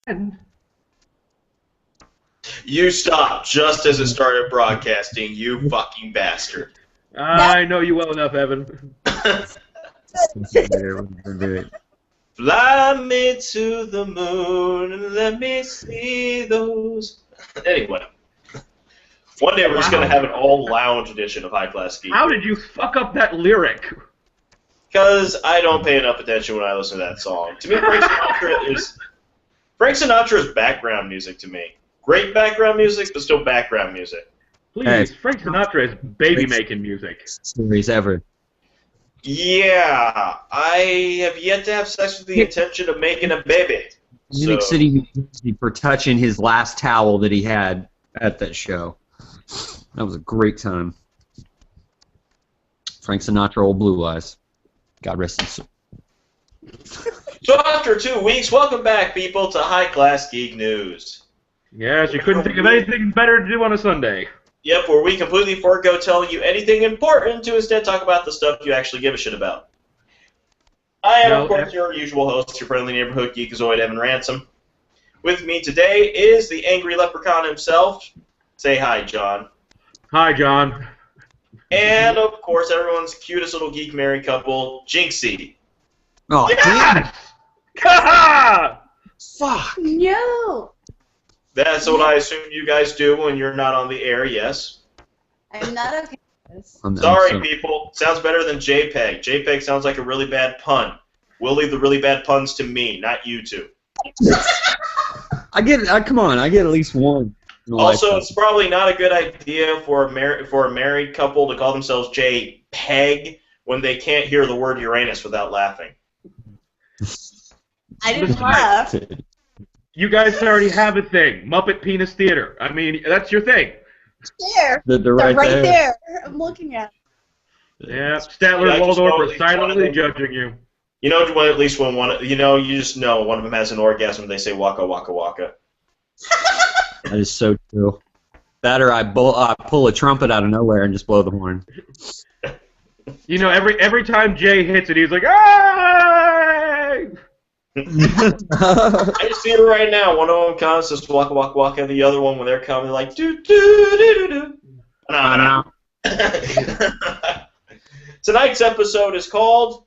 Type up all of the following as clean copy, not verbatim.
And You stopped just as it started broadcasting, you fucking bastard. I know you well enough, Evan. Fly me to the moon and let me see those. Anyway, one day we're just going to have an all-lounge edition of High Class Geek. How did you fuck up that lyric? Because I don't pay enough attention when I listen to that song. To me, Frank Sinatra is background music to me. Great background music, but still background music. Please, Frank Sinatra is baby-making music. Stories ever. Yeah, I have yet to have sex with the intention of making a baby. Munich City University for touching his last towel that he had at that show. That was a great time. Frank Sinatra, old blue eyes. God rest his soul. So after 2 weeks, welcome back, people, to High Class Geek News. Yes, you couldn't think of anything better to do on a Sunday. Yep, where we completely forego telling you anything important to instead talk about the stuff you actually give a shit about. I am, of course, your usual host, your friendly neighborhood geekazoid, Evan Ransom. With me today is the angry leprechaun himself. Say hi, John. Hi, John. And, of course, everyone's cutest little geek married couple, Jinxie. Oh, yes! Ha! Fuck! No! That's what I assume you guys do when you're not on the air, yes? I'm not okay with this. Sorry, people. Sounds better than JPEG. JPEG sounds like a really bad pun. We'll leave the really bad puns to me, not you two. I get it. Come on, I get at least one. Also, it's probably not a good idea for a married couple to call themselves JPEG when they can't hear the word Uranus without laughing. I didn't laugh. You guys already have a thing, Muppet Penis Theater. I mean, that's your thing. There. They're right there. I'm looking at it. Yeah, Statler and Waldorf are silently judging you. You know, at least when you just know one of them has an orgasm, they say waka waka waka. That is so true. That or I pull a trumpet out of nowhere and just blow the horn. You know, every time Jay hits it, he's like, "Hey!" I just see it right now. One of them comes, just waka waka waka. The other one, when they're coming, like do do do do do. No. Tonight's episode is called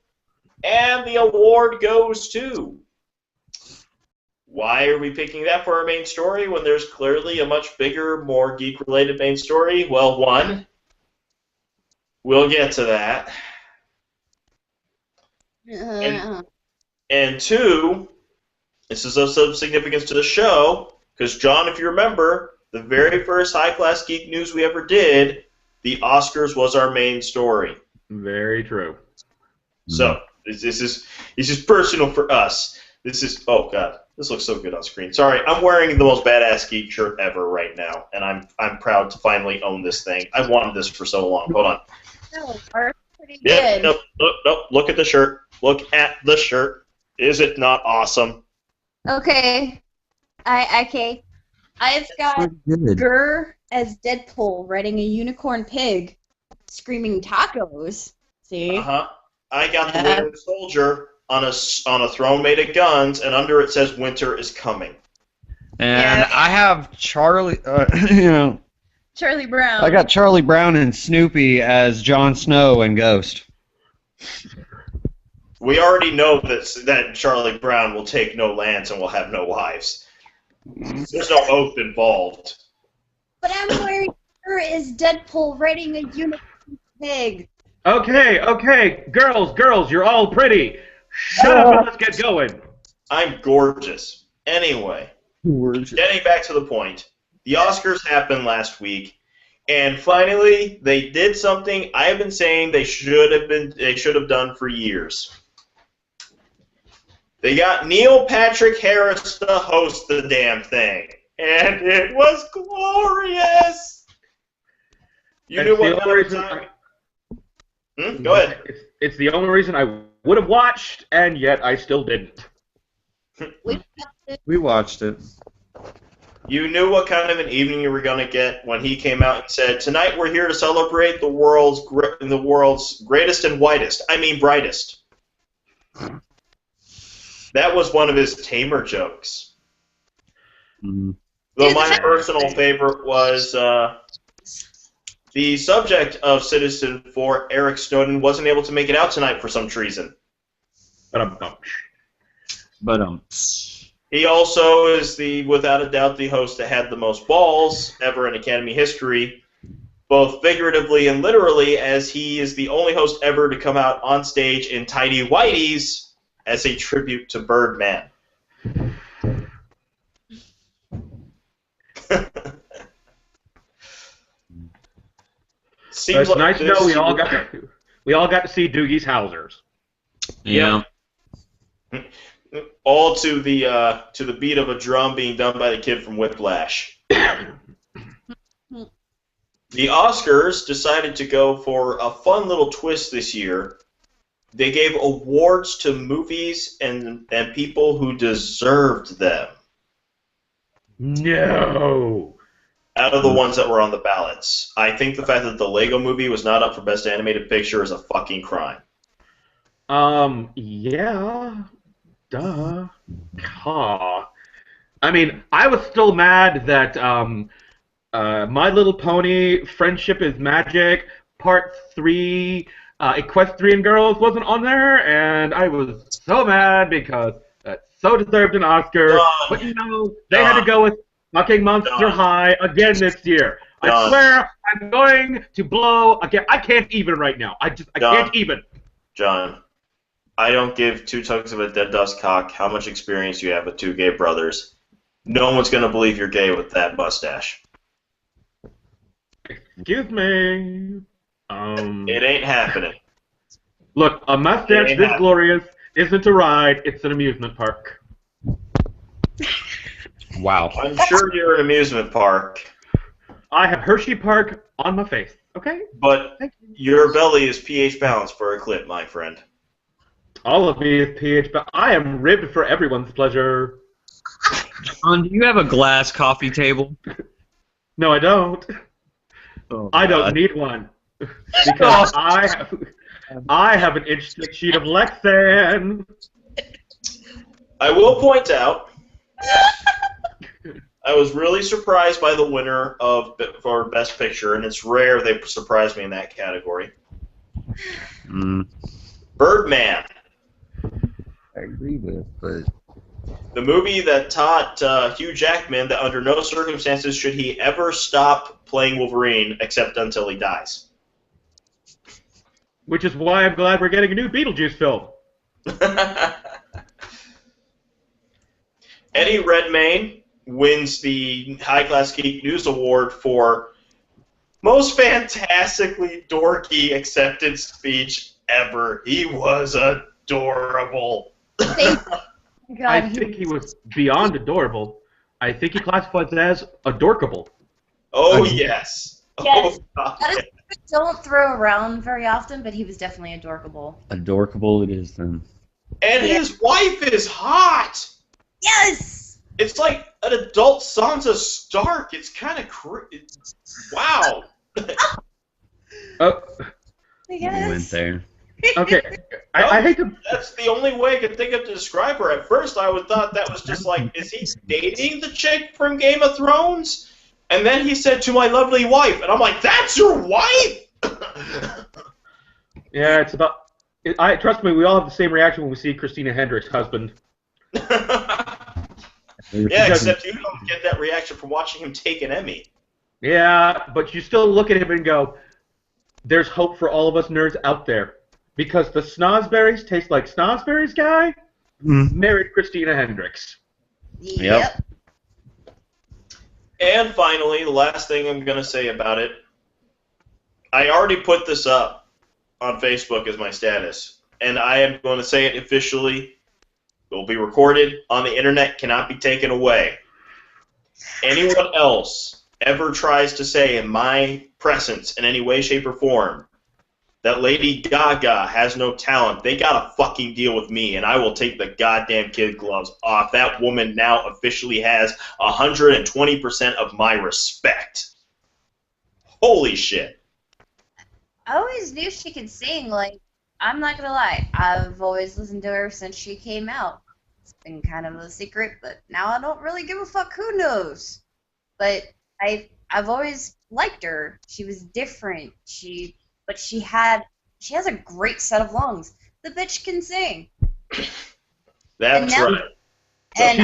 "And the Award Goes to." Why are we picking that for our main story when there's clearly a much bigger, more geek-related main story? Well, one, we'll get to that. And two, this is of some significance to the show, because, John, if you remember, the very first High Class Geek News we ever did, the Oscars was our main story. Very true. So, this is personal for us. Oh, God, this looks so good on screen. Sorry, I'm wearing the most badass geek shirt ever right now, and I'm proud to finally own this thing. I've wanted this for so long. Hold on. No, are pretty Yeah, good. nope, look at the shirt. Look at the shirt. Is it not awesome? Okay. Okay. I've got Gurr as Deadpool riding a unicorn pig, screaming tacos. See? Uh-huh. I got the Winter Soldier on a throne made of guns, and under it says "Winter is coming." And I have Charlie. Charlie Brown. I got Charlie Brown and Snoopy as Jon Snow and Ghost. We already know that Charlie Brown will take no lands and will have no wives. There's no oath involved. But I'm wearing Gurr as Deadpool riding a unicorn pig. Okay, girls, you're all pretty. Shut up and let's get going. I'm gorgeous. Anyway, getting back to the point, the Oscars happened last week, and finally they did something I've been saying they should have done for years. They got Neil Patrick Harris to host the damn thing, and it was glorious. You knew what kind of time. Go ahead. It's the only reason I would have watched, and yet I still didn't. We watched it. You knew what kind of an evening you were going to get when he came out and said, "Tonight we're here to celebrate the world's greatest and brightest." That was one of his tamer jokes. Mm. Though my personal favorite was the subject of Citizen 4, Eric Snowden, wasn't able to make it out tonight for some reason. But He also is without a doubt, the host that had the most balls ever in Academy history, both figuratively and literally, as he is the only host ever to come out on stage in tidy whities as a tribute to Birdman. Seems like nice to know we all got to see Doogie's Housers. Yeah. All to the beat of a drum being done by the kid from Whiplash. The Oscars decided to go for a fun little twist this year. They gave awards to movies and people who deserved them. No. Out of the ones that were on the ballots. I think the fact that the Lego Movie was not up for Best Animated Picture is a fucking crime. Yeah. Duh. Huh. I mean, I was still mad that My Little Pony, Friendship is Magic, Part 3, Equestrian Girls wasn't on there, and I was so mad because that so deserved an Oscar. But you know, they had to go with fucking Monster High again this year. I swear I'm going to blow again. I can't even right now. I can't even. John, I don't give two tugs of a dead dust cock how much experience you have with two gay brothers. No one's going to believe you're gay with that mustache. Excuse me. It ain't happening. Look, a mustache this glorious isn't a ride, it's an amusement park. Wow. I'm sure you're an amusement park. I have Hershey Park on my face, okay? But your belly is pH balanced for a clip, my friend. All of me is pH, but I am ribbed for everyone's pleasure. John, do you have a glass coffee table? No, I don't. Oh, I don't need one. Because I have an inch-thick sheet of Lexan. I will point out, I was really surprised by the winner for Best Picture, and it's rare they surprise me in that category. Birdman. I agree with, but... The movie that taught Hugh Jackman that under no circumstances should he ever stop playing Wolverine except until he dies. Which is why I'm glad we're getting a new Beetlejuice film. Eddie Redmayne wins the High Class Geek News Award for most fantastically dorky acceptance speech ever. He was adorable. I think he was beyond adorable. I think he classifies as adorkable. Oh, yes. Yes. Oh, God. That is what we don't throw around very often, but he was definitely adorkable. Adorkable it is, then. And his wife is hot! Yes! It's like an adult Sansa Stark. It's kind of wow. Oh. Yes. We went there. Okay, I hate to... That's the only way I could think of to describe her. At first, I thought that was just like, is he dating the chick from Game of Thrones? And then he said, to my lovely wife. And I'm like, that's your wife? Yeah, it's about... trust me, we all have the same reaction when we see Christina Hendricks' husband. Yeah, except you don't get that reaction from watching him take an Emmy. Yeah, but you still look at him and go, there's hope for all of us nerds out there. Because the Snozberries taste like Snozberries guy married Christina Hendricks. Yep. And finally, the last thing I'm going to say about it, I already put this up on Facebook as my status, and I am going to say it officially. It will be recorded on the internet, cannot be taken away. Anyone else ever tries to say in my presence in any way, shape, or form that Lady Gaga has no talent, they gotta fucking deal with me, and I will take the goddamn kid gloves off. That woman now officially has 120% of my respect. Holy shit. I always knew she could sing. Like, I'm not gonna lie, I've always listened to her since she came out. been kind of a secret, but now I don't really give a fuck who knows. But I've always liked her. She was different. She has a great set of lungs. The bitch can sing. That's now, right. And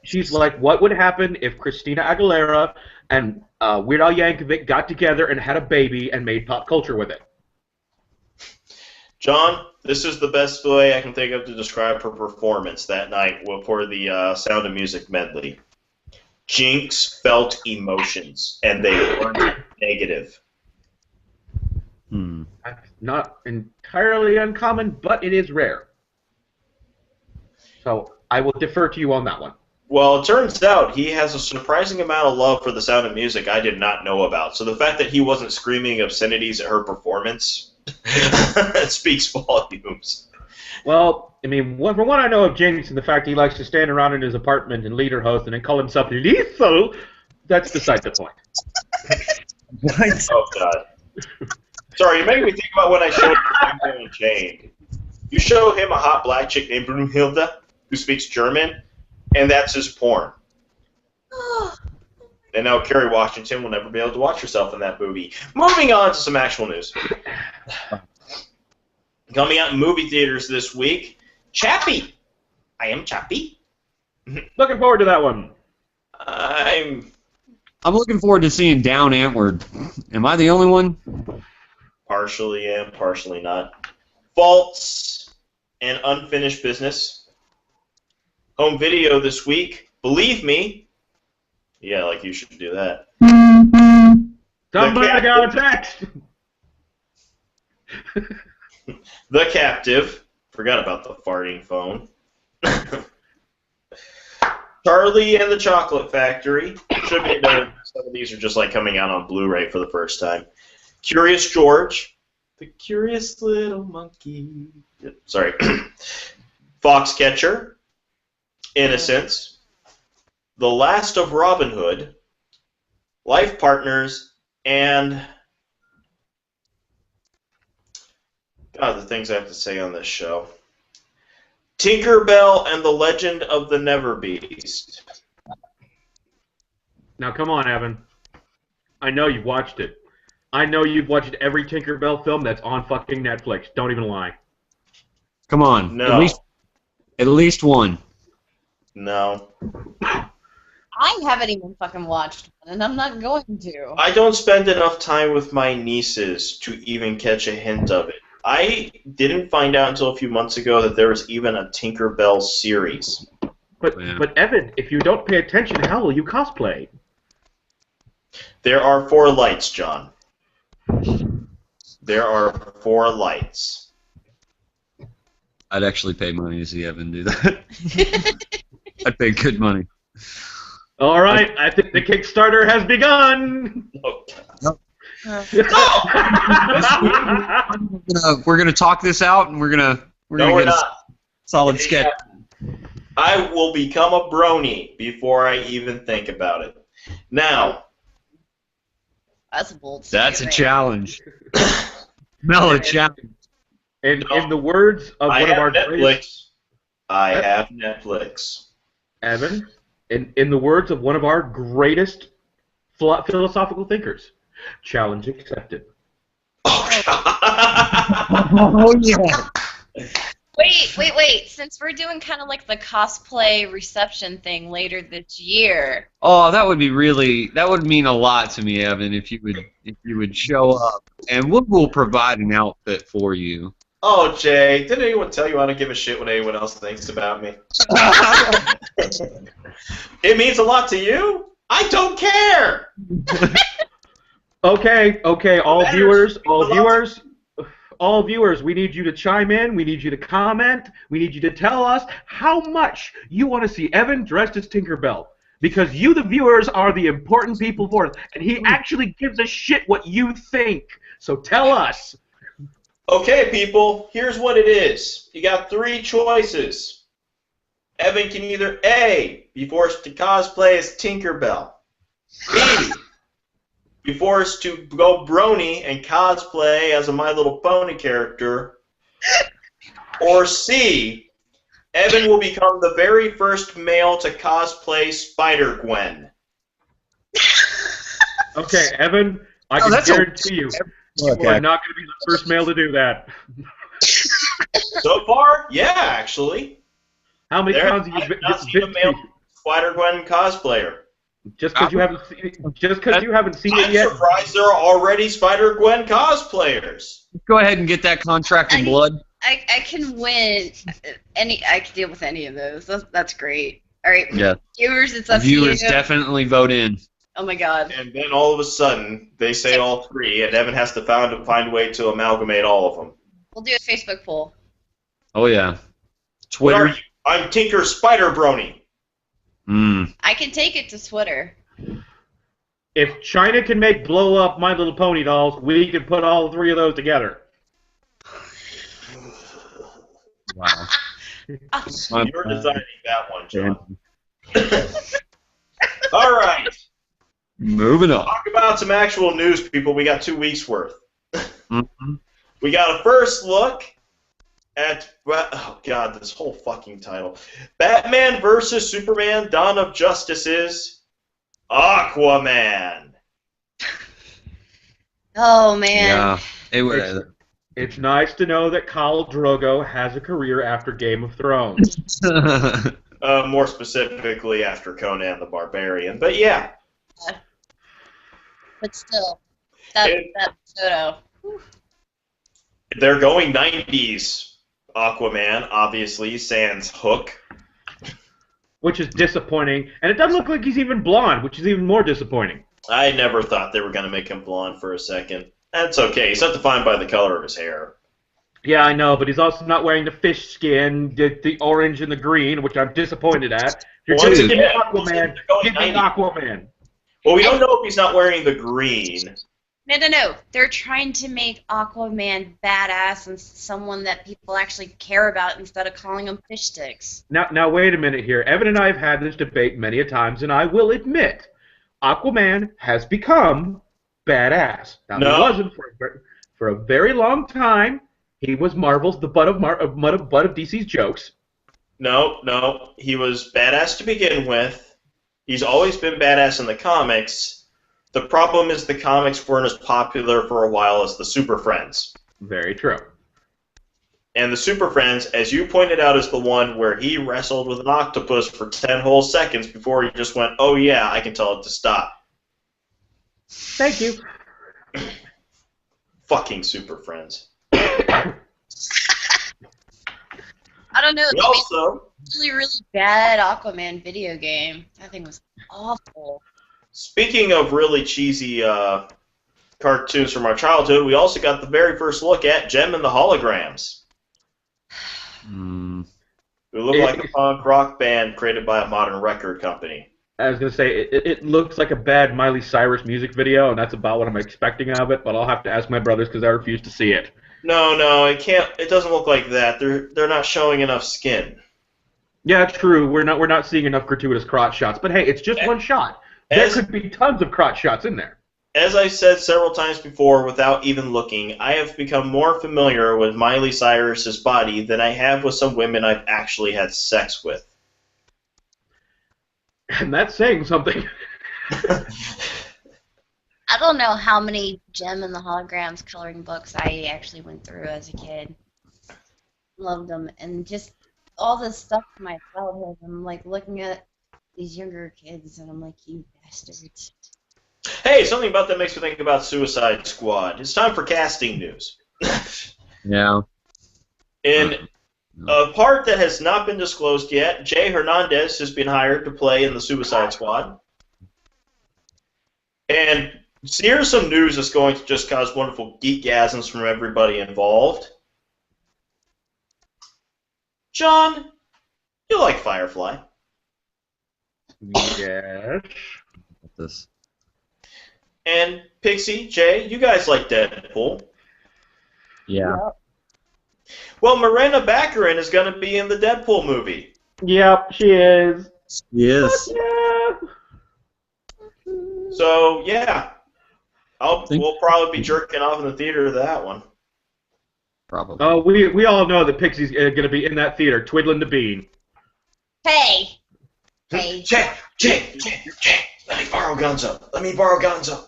she's like, what would happen if Christina Aguilera and Weird Al Yankovic got together and had a baby and made pop culture with it? John, this is the best way I can think of to describe her performance that night for the Sound of Music medley. Jinx felt emotions, and they weren't negative. That's not entirely uncommon, but it is rare. So I will defer to you on that one. Well, it turns out he has a surprising amount of love for the Sound of Music I did not know about. So the fact that he wasn't screaming obscenities at her performance speaks volumes. Well, I mean, from what I know of Jinx and the fact he likes to stand around in his apartment and leader host and then call himself lethal, that's beside the point. What? Oh, God. Sorry, you're making me think about when I showed him Unchained. You show him a hot black chick named Brunhilde who speaks German, and that's his porn. And now Kerry Washington will never be able to watch herself in that movie. Moving on to some actual news. Coming out in movie theaters this week, Chappie. I am Chappie. Looking forward to that one. I'm looking forward to seeing Down Antword. Am I the only one? partially am, partially not. Faults and Unfinished Business. Home video this week. Believe me. Yeah, like you should do that. Somebody got a text. The Captive. Forgot about the farting phone. Charlie and the Chocolate Factory. Should be noted, some of these are just like coming out on Blu-ray for the first time. Curious George. The Curious Little Monkey. Yep, sorry. Foxcatcher. Innocence. The Last of Robin Hood. Life Partners. And God, the things I have to say on this show. Tinkerbell and the Legend of the Never Beast. Now, come on, Evan. I know you've watched it. I know you've watched every Tinkerbell film that's on fucking Netflix. Don't even lie. Come on. No. At least one. No. I haven't even fucking watched one, and I'm not going to. I don't spend enough time with my nieces to even catch a hint of it. I didn't find out until a few months ago that there was even a Tinkerbell series. But Evan, if you don't pay attention, how will you cosplay? There are 4 lights, John. There are 4 lights. I'd actually pay money to see Evan do that. I'd pay good money. All right, I think the Kickstarter has begun. Oh, No. We're gonna talk this out, and we're gonna we're get a not. solid sketch. I will become a brony before I even think about it. Now, That's a bold That's a statement. challenge. Mel, a challenge. In the words of I one of have our Netflix. greatest, I have Netflix. Evan, in the words of one of our greatest philosophical thinkers, challenge accepted. Oh yeah. Wait. Since we're doing kind of like the cosplay reception thing later this year. Oh, that would mean a lot to me, Evan, if you would show up, and we'll provide an outfit for you. Oh, Jay, didn't anyone tell you I don't give a shit what anyone else thinks about me? It means a lot to you? I don't care! Okay, all viewers, we need you to chime in, we need you to comment, we need you to tell us how much you want to see Evan dressed as Tinkerbell. Because you, the viewers, are the important people for it, and he actually gives a shit what you think. So tell us. Okay, people, here's what it is. You got 3 choices. Evan can either A, be forced to cosplay as Tinkerbell. B, be forced to go brony and cosplay as a My Little Pony character. Or C, Evan will become the very first male to cosplay Spider-Gwen. Okay, Evan, I can guarantee you are not going to be the first male to do that. So far, yeah, actually. How many times have you not seen a male Spider-Gwen cosplayer? Just because you haven't seen it yet. I'm surprised there are already Spider-Gwen cosplayers. Go ahead and get that contract in blood. I can win I can deal with any of those. That's great. All right, yeah. Viewers, it's up Viewers to you. definitely vote in. Oh my God. And then all of a sudden, they say all three, and Evan has to find a way to amalgamate all of them. We'll do a Facebook poll. Oh yeah. What Twitter. are you? I'm Tinker Spider-Brony. I can take it to Twitter. If China can make blow-up My Little Pony dolls, we can put all three of those together. Wow. You're designing that one, John. All right. Moving on. Talk about some actual news, people. We got 2 weeks worth. We got a first look at, oh God, this whole fucking title. Batman vs. Superman, Dawn of Justice's Aquaman. Oh man. Yeah. It's nice to know that Khal Drogo has a career after Game of Thrones. More specifically after Conan the Barbarian. But yeah. But still, that photo. They're going 90s Aquaman, obviously, sans Hook. Which is disappointing. And it doesn't look like he's even blonde, which is even more disappointing. I never thought they were going to make him blonde for a second. That's okay. He's not defined by the color of his hair. Yeah, I know, but he's also not wearing the fish skin, the orange and the green, which I'm disappointed at. You're Once just again, Aquaman. Give me Aquaman. Well, we don't know if he's not wearing the green. No. They're trying to make Aquaman badass and someone that people actually care about instead of calling him fish sticks. Now, wait a minute here. Evan and I have had this debate many a times, and I will admit, Aquaman has become badass. Now, No. he wasn't for a very long time. He was Marvel's the butt of DC's jokes. No. He was badass to begin with. He's always been badass in the comics. The problem is the comics weren't as popular for a while as the Super Friends. Very true. And the Super Friends, as you pointed out, is the one where he wrestled with an octopus for 10 whole seconds before he just went, oh yeah, I can tell it to stop. Thank you. Fucking Super Friends. I don't know. We also... really bad Aquaman video game. That thing was awful. Speaking of really cheesy cartoons from our childhood, we also got the very first look at Gem and the Holograms. Who look like a punk rock band created by a modern record company. I was going to say, it looks like a bad Miley Cyrus music video, and that's about what I'm expecting of it, but I'll have to ask my brothers because I refuse to see it. No, it can't. It doesn't look like that. They're not showing enough skin. Yeah, true. We're not seeing enough gratuitous crotch shots, but hey, it's just one shot. There could be tons of crotch shots in there. As I've said several times before, without even looking, I have become more familiar with Miley Cyrus's body than I have with some women I've actually had sex with. And that's saying something. I don't know how many Gem and the Holograms coloring books I actually went through as a kid. Loved them. And just all this stuff from my childhood. I'm like looking at these younger kids and I'm like, you bastards. Hey, something about that makes me think about Suicide Squad. It's time for casting news. Yeah. In a part that has not been disclosed yet, Jay Hernandez has been hired to play in the Suicide Squad. And here's some news that's going to just cause wonderful geekgasms from everybody involved. John, you like Firefly. Yes. This. And Pixie, Jay, you guys like Deadpool. Yeah. Well, Miranda Baccarin is going to be in the Deadpool movie. Yep, she is. Yes. Yeah. So, yeah. We'll probably be jerking off in the theater to that one. Probably. Oh, we all know that Pixie's going to be in that theater twiddling the bean. Hey. Hey. Jay, let me borrow Gonzo.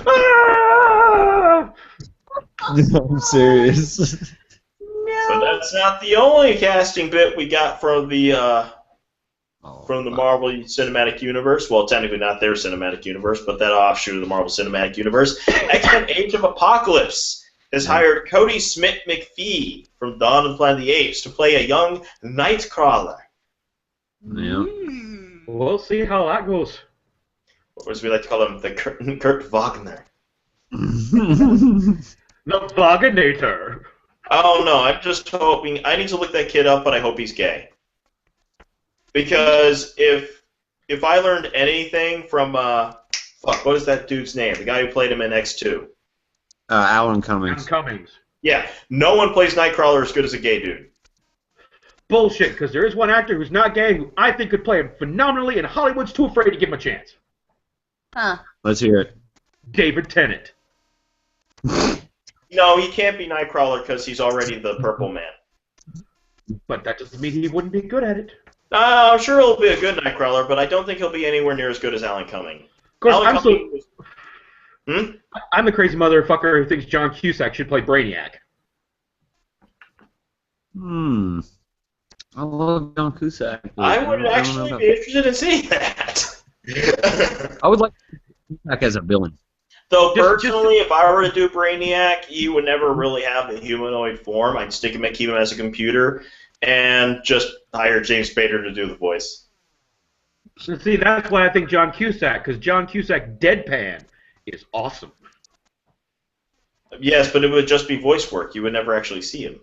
Ah! I'm serious. But that's not the only casting bit we got from the Marvel Cinematic Universe. Well, technically not their cinematic universe, but that offshoot of the Marvel Cinematic Universe. X-Men: Age of Apocalypse has hired Cody Smith McPhee from Dawn of the Planet of the Apes to play a young Nightcrawler. Yeah. We'll see how that goes. Or as we like to call him, the Kurt Wagner. The Vaginator. Oh no, I'm just hoping. I need to look that kid up, but I hope he's gay. Because if I learned anything from what is that dude's name? The guy who played him in X2. Alan Cummings. Alan Cummings. Yeah, no one plays Nightcrawler as good as a gay dude. Bullshit, because there is one actor who's not gay who I think could play him phenomenally, and Hollywood's too afraid to give him a chance. Huh. Let's hear it. David Tennant. No, he can't be Nightcrawler because he's already the Purple Man. But that doesn't mean he wouldn't be good at it. I'm sure he'll be a good Nightcrawler, but I don't think he'll be anywhere near as good as Alan Cumming. Of course, I'm the crazy motherfucker who thinks John Cusack should play Brainiac. I love John Cusack. I would actually be interested in seeing that. I would like Cusack as a villain. Though personally, if I were to do Brainiac, he would never really have the humanoid form. I'd keep him as a computer and just hire James Spader to do the voice. See, that's why I think John Cusack, because John Cusack deadpan is awesome. Yes, but it would just be voice work. You would never actually see him.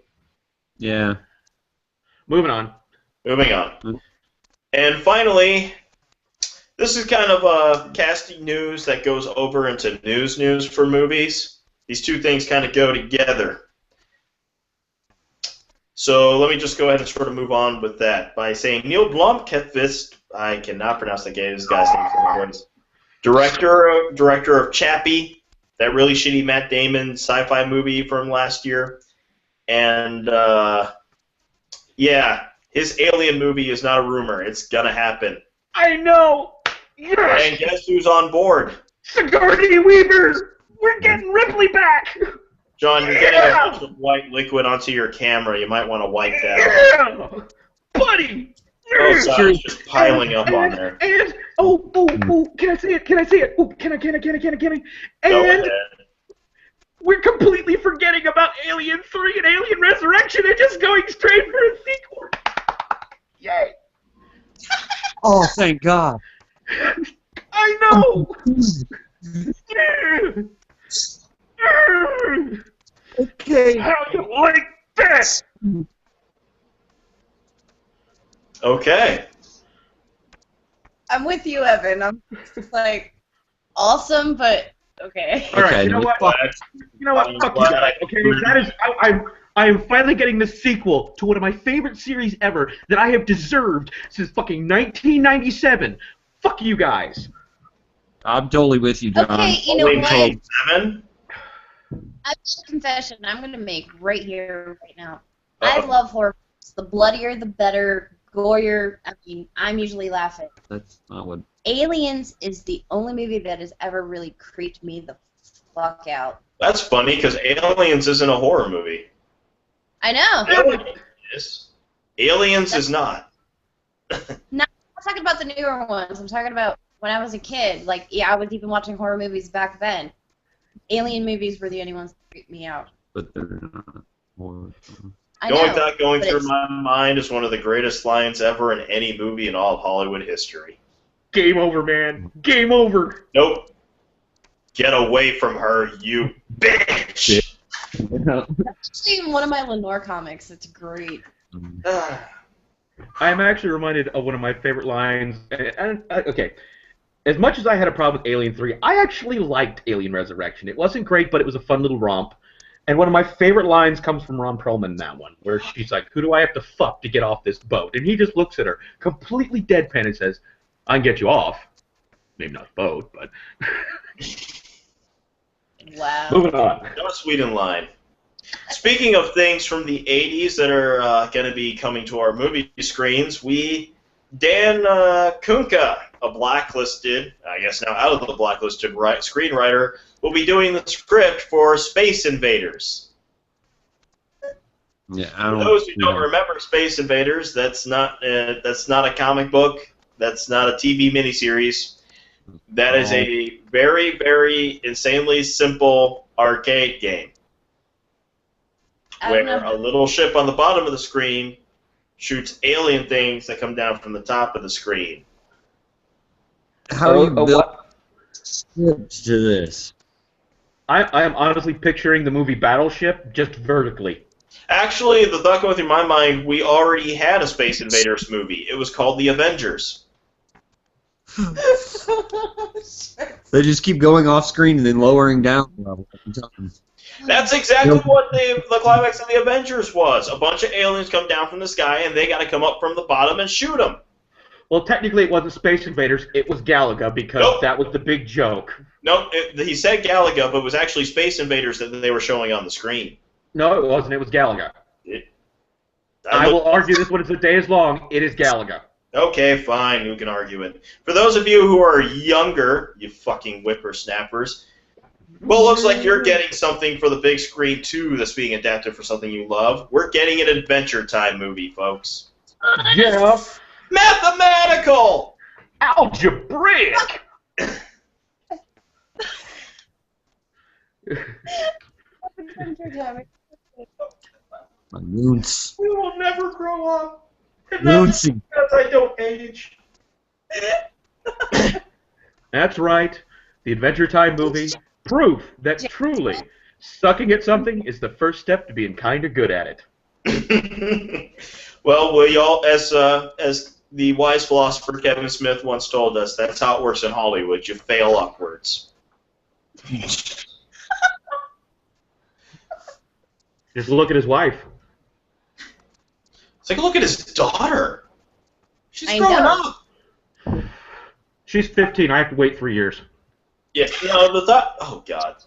Yeah. Moving on. And finally, this is kind of casting news that goes over into news for movies. These two things kind of go together. So let me just go ahead and sort of move on with that by saying Neil Blomkamp, I cannot pronounce this guy's name. Director of Chappie, that really shitty Matt Damon sci-fi movie from last year. And, yeah, his Alien movie is not a rumor. It's going to happen. I know! Yes! And guess who's on board? Sigourney Weaver! We're getting Ripley back! John, you're getting a bunch of white liquid onto your camera. You might want to wipe that off. Yeah! Buddy! Oh, sorry, it's just piling up on there. And, can I see it? Oh, can I? And Go ahead. We're completely forgetting about Alien 3 and Alien Resurrection and just going straight for a sequel. Yay! Oh, thank God. I know! Okay. How you like that? Okay. I'm with you, Evan. I'm just like, awesome, but okay. All right, Okay, you know what? Fuck you guys. Okay, that is. I am finally getting the sequel to one of my favorite series ever that I have deserved since fucking 1997. Fuck you guys. I'm totally with you, John. Okay, you know what? 7? I've got a confession I'm going to make right here, right now. I love horror. The bloodier, the better. Gorier. I mean, I'm usually laughing. That's not what. Aliens is the only movie that has ever really creeped me the fuck out. That's funny, because Aliens isn't a horror movie. I know. Aliens is not. No, I'm not talking about the newer ones. I'm talking about when I was a kid. Like, yeah, I was even watching horror movies back then. Alien movies were the only ones that creeped me out. But they're not horror. I The only know, thought going but through it's- my mind is one of the greatest lines ever in any movie in all of Hollywood history. Game over, man. Game over. Nope. Get away from her, you bitch! actually in one of my Lenore comics. It's great. I am actually reminded of one of my favorite lines. Okay, as much as I had a problem with Alien 3, I actually liked Alien Resurrection. It wasn't great, but it was a fun little romp. And one of my favorite lines comes from Ron Perlman in that one, where she's like, "Who do I have to fuck to get off this boat?" And he just looks at her, completely deadpan, and says, "I can get you off. Maybe not the boat, but..." Wow. Moving on. No Sweden line. Speaking of things from the 80s that are going to be coming to our movie screens, Dan Kunka, a blacklisted, I guess now out of the blacklisted screenwriter, will be doing the script for Space Invaders. Yeah, For those who don't remember Space Invaders, that's not a comic book. That's not a TV miniseries. That is a very, very insanely simple arcade game where a little ship on the bottom of the screen shoots alien things that come down from the top of the screen. How do you build scripts to this? I am honestly picturing the movie Battleship just vertically. Actually, the thought going through my mind, we already had a Space Invaders movie. It was called The Avengers. They just keep going off screen and then lowering down the level. That's exactly what the climax of The Avengers was. A bunch of aliens come down from the sky, and they got to come up from the bottom and shoot them. Well, technically it wasn't Space Invaders, it was Galaga, because that was the big joke. No, he said Galaga, but it was actually Space Invaders that they were showing on the screen. No, it wasn't. It was Galaga. I will argue this one is a day as long. It is Galaga. Okay, fine. Who can argue it? For those of you who are younger, you fucking whippersnappers, well, it looks like you're getting something for the big screen, too, that's being adapted for something you love. We're getting an Adventure Time movie, folks. Yeah. Mathematical! Algebraic! Loons. We will never grow up. Loonsy. Because I don't age. That's right. The Adventure Time movie. Proof that truly sucking at something is the first step to being kind of good at it. Well, we all, as the wise philosopher Kevin Smith once told us, that's how it works in Hollywood. You fail upwards. Just look at his wife. It's like, look at his daughter. She's growing up. She's 15. I have to wait 3 years. Yeah, no, the thought. Oh God.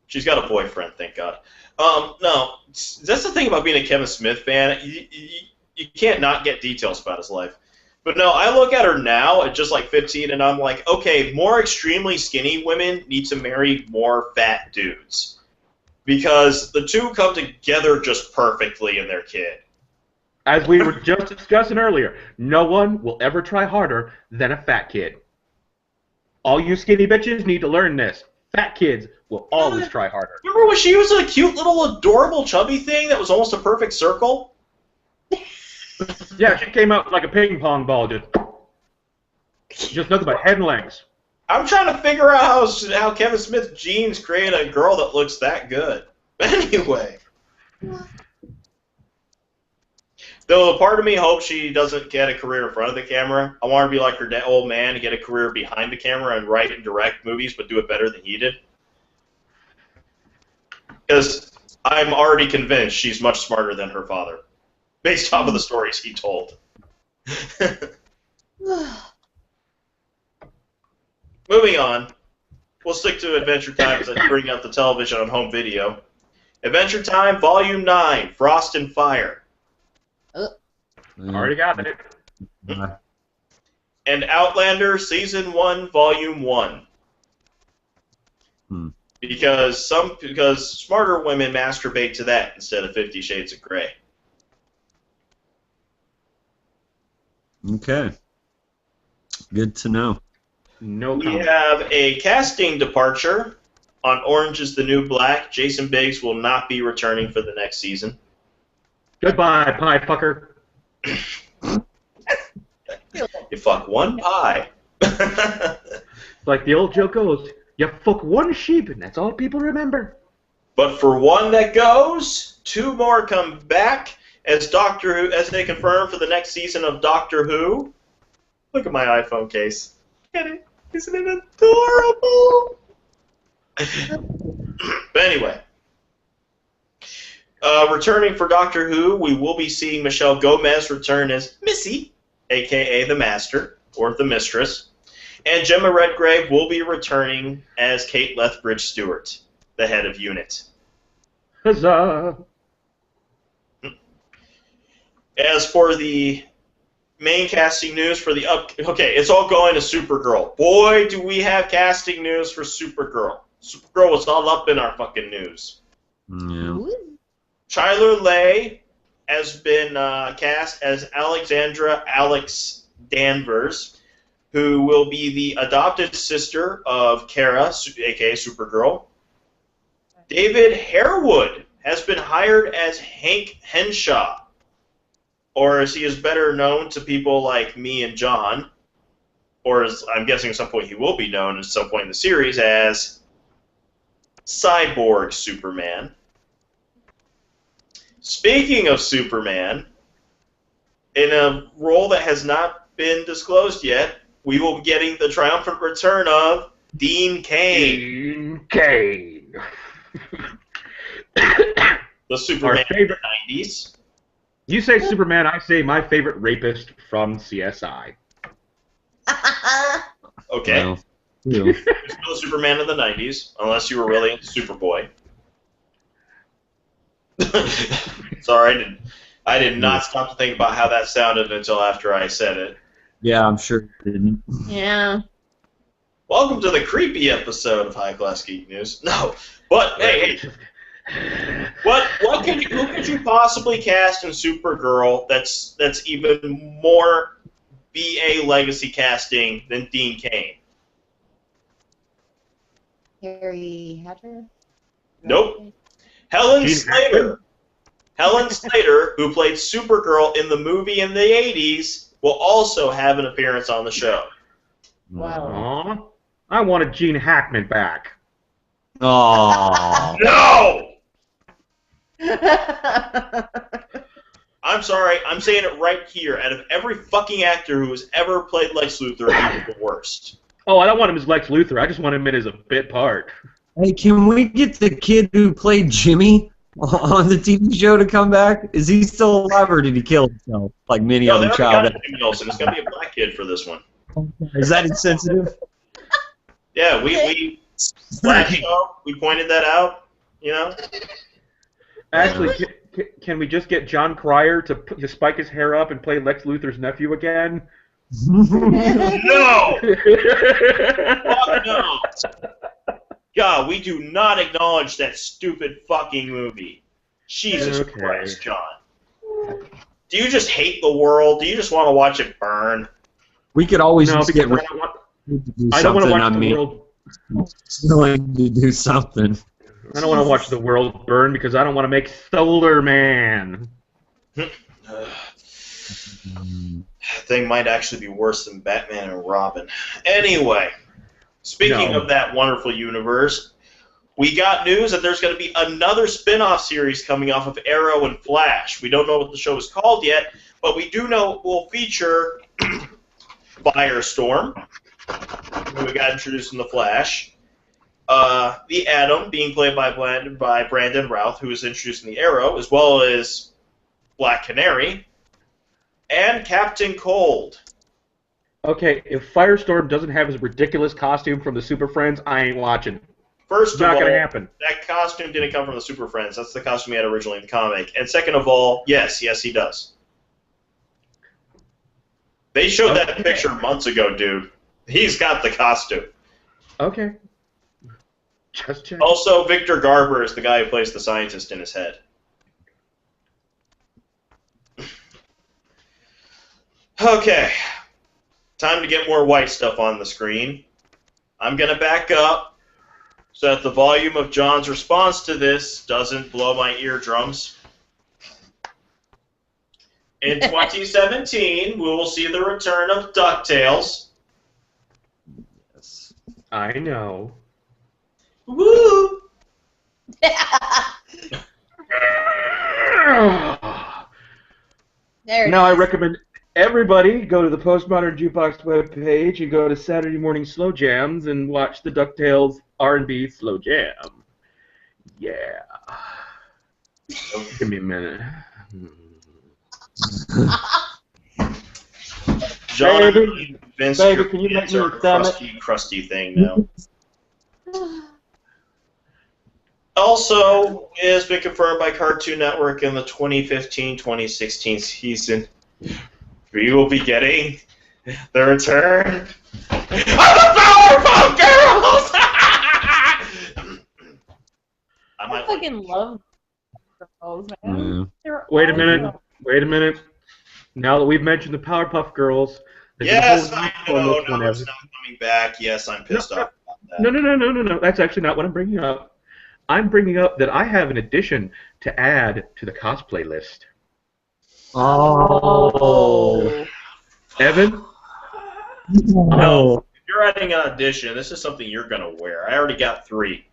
She's got a boyfriend, thank God. No, that's the thing about being a Kevin Smith fan. You can't not get details about his life. But no, I look at her now at just like 15, and I'm like, okay, more extremely skinny women need to marry more fat dudes. Because the two come together just perfectly in their kid. As we were just discussing earlier, no one will ever try harder than a fat kid. All you skinny bitches need to learn this. Fat kids will always try harder. Remember when she was a cute little adorable chubby thing that was almost a perfect circle? Yeah, she came out like a ping pong ball, just nothing but head and legs. I'm trying to figure out how Kevin Smith genes create a girl that looks that good. Anyway. Though a part of me hopes she doesn't get a career in front of the camera. I want her to be like her old man and get a career behind the camera and write and direct movies, but do it better than he did. Because I'm already convinced she's much smarter than her father, based off of the stories he told. Moving on. We'll stick to Adventure Time as I bring up the television on home video. Adventure Time, Volume 9, Frost and Fire. Already got it. And Outlander, Season 1, Volume 1. Because smarter women masturbate to that instead of 50 Shades of Grey. Okay. Good to know. No We comment. have a casting departure on Orange is the New Black. Jason Biggs will not be returning for the next season. Goodbye, pie fucker. You fuck one pie. Like the old joke goes, you fuck one sheep, and that's all people remember. But for one that goes, two more come back as Doctor Who, as they confirm for the next season of Doctor Who. Look at my iPhone case. Get it? Isn't it adorable? But anyway, returning for Doctor Who, we will be seeing Michelle Gomez return as Missy, a.k.a. the Master, or the Mistress. And Gemma Redgrave will be returning as Kate Lethbridge Stewart, the head of unit. Huzzah! As for the main casting news for the okay, it's all going to Supergirl. Boy, do we have casting news for Supergirl. Supergirl was all up in our fucking news. Yeah. Chyler Leigh has been cast as Alexandra Alex Danvers, who will be the adopted sister of Kara, aka Supergirl. David Harewood has been hired as Hank Henshaw, or as he is better known to people like me and John, or as I'm guessing at some point he will be known at some point in the series as Cyborg Superman. Speaking of Superman, in a role that has not been disclosed yet, we will be getting the triumphant return of Dean Cain. Dean Cain. The Superman Our favorite. of the 90s. You say Superman, I say my favorite rapist from CSI. Okay. Well, yeah. You're still the Superman of the 90s, unless you were really into Superboy. Sorry, I did not stop to think about how that sounded until after I said it. Yeah, I'm sure it didn't. Yeah. Welcome to the creepy episode of High Class Geek News. No, but hey, who could you possibly cast in Supergirl that's even more BA legacy casting than Dean Cain? Harry Hatter? Nope. Helen Gene Slater. Hackman? Helen Slater, who played Supergirl in the movie in the 80s, will also have an appearance on the show. Wow. Aw, I wanted Gene Hackman back. Aww. No! I'm sorry, I'm saying it right here. Out of every fucking actor who has ever played Lex Luthor, he was the worst. Oh, I don't want him as Lex Luthor. I just want him in as a bit part. Hey, can we get the kid who played Jimmy on the TV show to come back? Is he still alive, or did he kill himself like many No, other they already child? got Jimmy Olsen. It's going to be a black kid for this one. Is that insensitive? Yeah, we last show, we pointed that out, you know? Actually, can we just get John Cryer to spike his hair up and play Lex Luthor's nephew again? No! Fuck no! God, we do not acknowledge that stupid fucking movie. Jesus Okay. Christ, John. Do you just hate the world? Do you just want to watch it burn? We could always No, just because get I don't want to watch I the mean, world. willing to do something. I don't want to watch the world burn because I don't want to make Solar Man. That thing might actually be worse than Batman and Robin. Anyway, speaking No. of that wonderful universe, we got news that there's going to be another spin-off series coming off of Arrow and Flash. We don't know what the show is called yet, but we do know it will feature Firestorm, who got introduced in The Flash, the Atom, being played by Brandon Routh, who was introduced in the Arrow, as well as Black Canary, and Captain Cold. Okay, if Firestorm doesn't have his ridiculous costume from the Super Friends, I ain't watching. First It's of not all, going to happen. that costume didn't come from the Super Friends. That's the costume he had originally in the comic. And second of all, yes, he does. They showed that Okay. picture months ago, dude. He's got the costume. Okay. Just check. Also, Victor Garber is the guy who plays the scientist in his head. Okay. Time to get more white stuff on the screen. I'm going to back up so that the volume of John's response to this doesn't blow my eardrums. In 2017, we will see the return of DuckTales. I know. Woo! There. Now I recommend everybody go to the Postmodern Jukebox webpage and go to Saturday Morning Slow Jams and watch the DuckTales R&B Slow Jam. Yeah. Give me a minute. John, Baby, Vince, baby, your can you make kids me are a a sandwich? crusty thing now. Also, it has been confirmed by Cartoon Network in the 2015-2016 season, we will be getting the return of the Powerpuff Girls! I fucking love girls, man. Yeah. They're Wait a awesome. minute. Wait a minute. Now that we've mentioned the Powerpuff Girls, there's Yes, a whole I new know, bonus no, whenever. it's not coming back. Yes, I'm pissed off about that. No. That's actually not what I'm bringing up. I'm bringing up that I have an addition to add to the cosplay list. Oh. Evan? No, if you're adding an audition, this is something you're going to wear. I already got 3.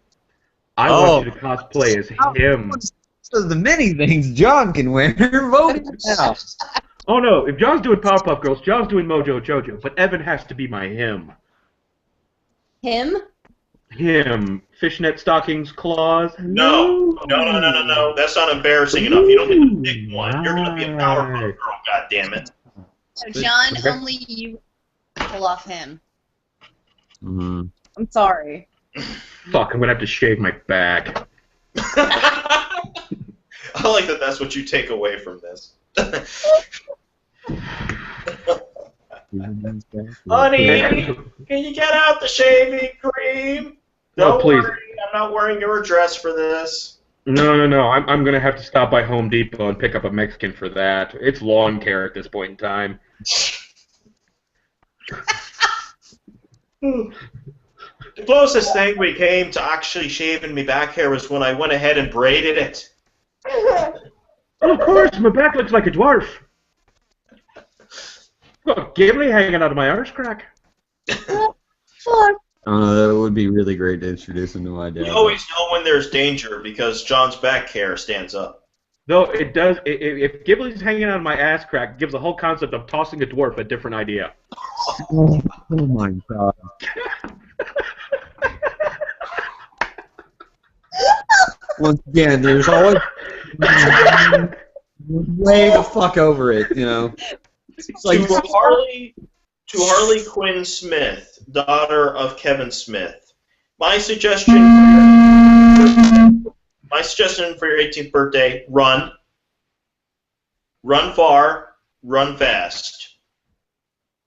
I want you to cosplay as him. So the many things John can wear. Vote now. Oh no, if John's doing Powerpuff Girls, John's doing Mojo Jojo, but Evan has to be my him. Him? Him. Fishnet stockings, claws. No. That's not embarrassing enough. You don't get to pick one. You're going to be a Powerpuff Girl, goddammit. So John, only you pull off him. Mm. I'm sorry. Fuck, I'm gonna have to shave my back. I like that that's what you take away from this. Honey, can you get out the shaving cream? No, please. Worry, I'm not wearing your dress for this. No. I'm gonna have to stop by Home Depot and pick up a Mexican for that. It's lawn care at this point in time. The closest thing we came to actually shaving me back hair was when I went ahead and braided it. Oh, of course, my back looks like a dwarf. Got Gimli hanging out of my arse crack. That would be really great to introduce him to my dad. You always know when there's danger because John's back hair stands up. Though it does, if Ghibli's hanging out of my ass crack, it gives the whole concept of tossing a dwarf a different idea. Oh my god. Once again, there's always way the fuck over it, you know. It's like To Harley Quinn Smith, daughter of Kevin Smith. My suggestion for your 18th birthday: run far, run fast.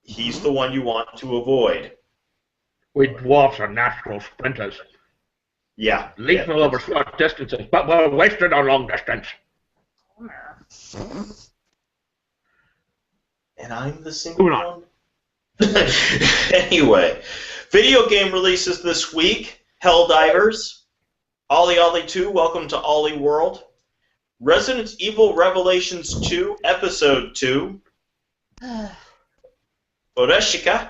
He's the one you want to avoid. We dwarfs are natural sprinters. Yeah. Lethal over short distances, but we're wasted on long distance. And I'm the single Moving on. one. Anyway, video game releases this week: Helldivers, Ollie Ollie 2, Welcome to Ollie World, Resident Evil Revelations 2, Episode 2, Oreshika,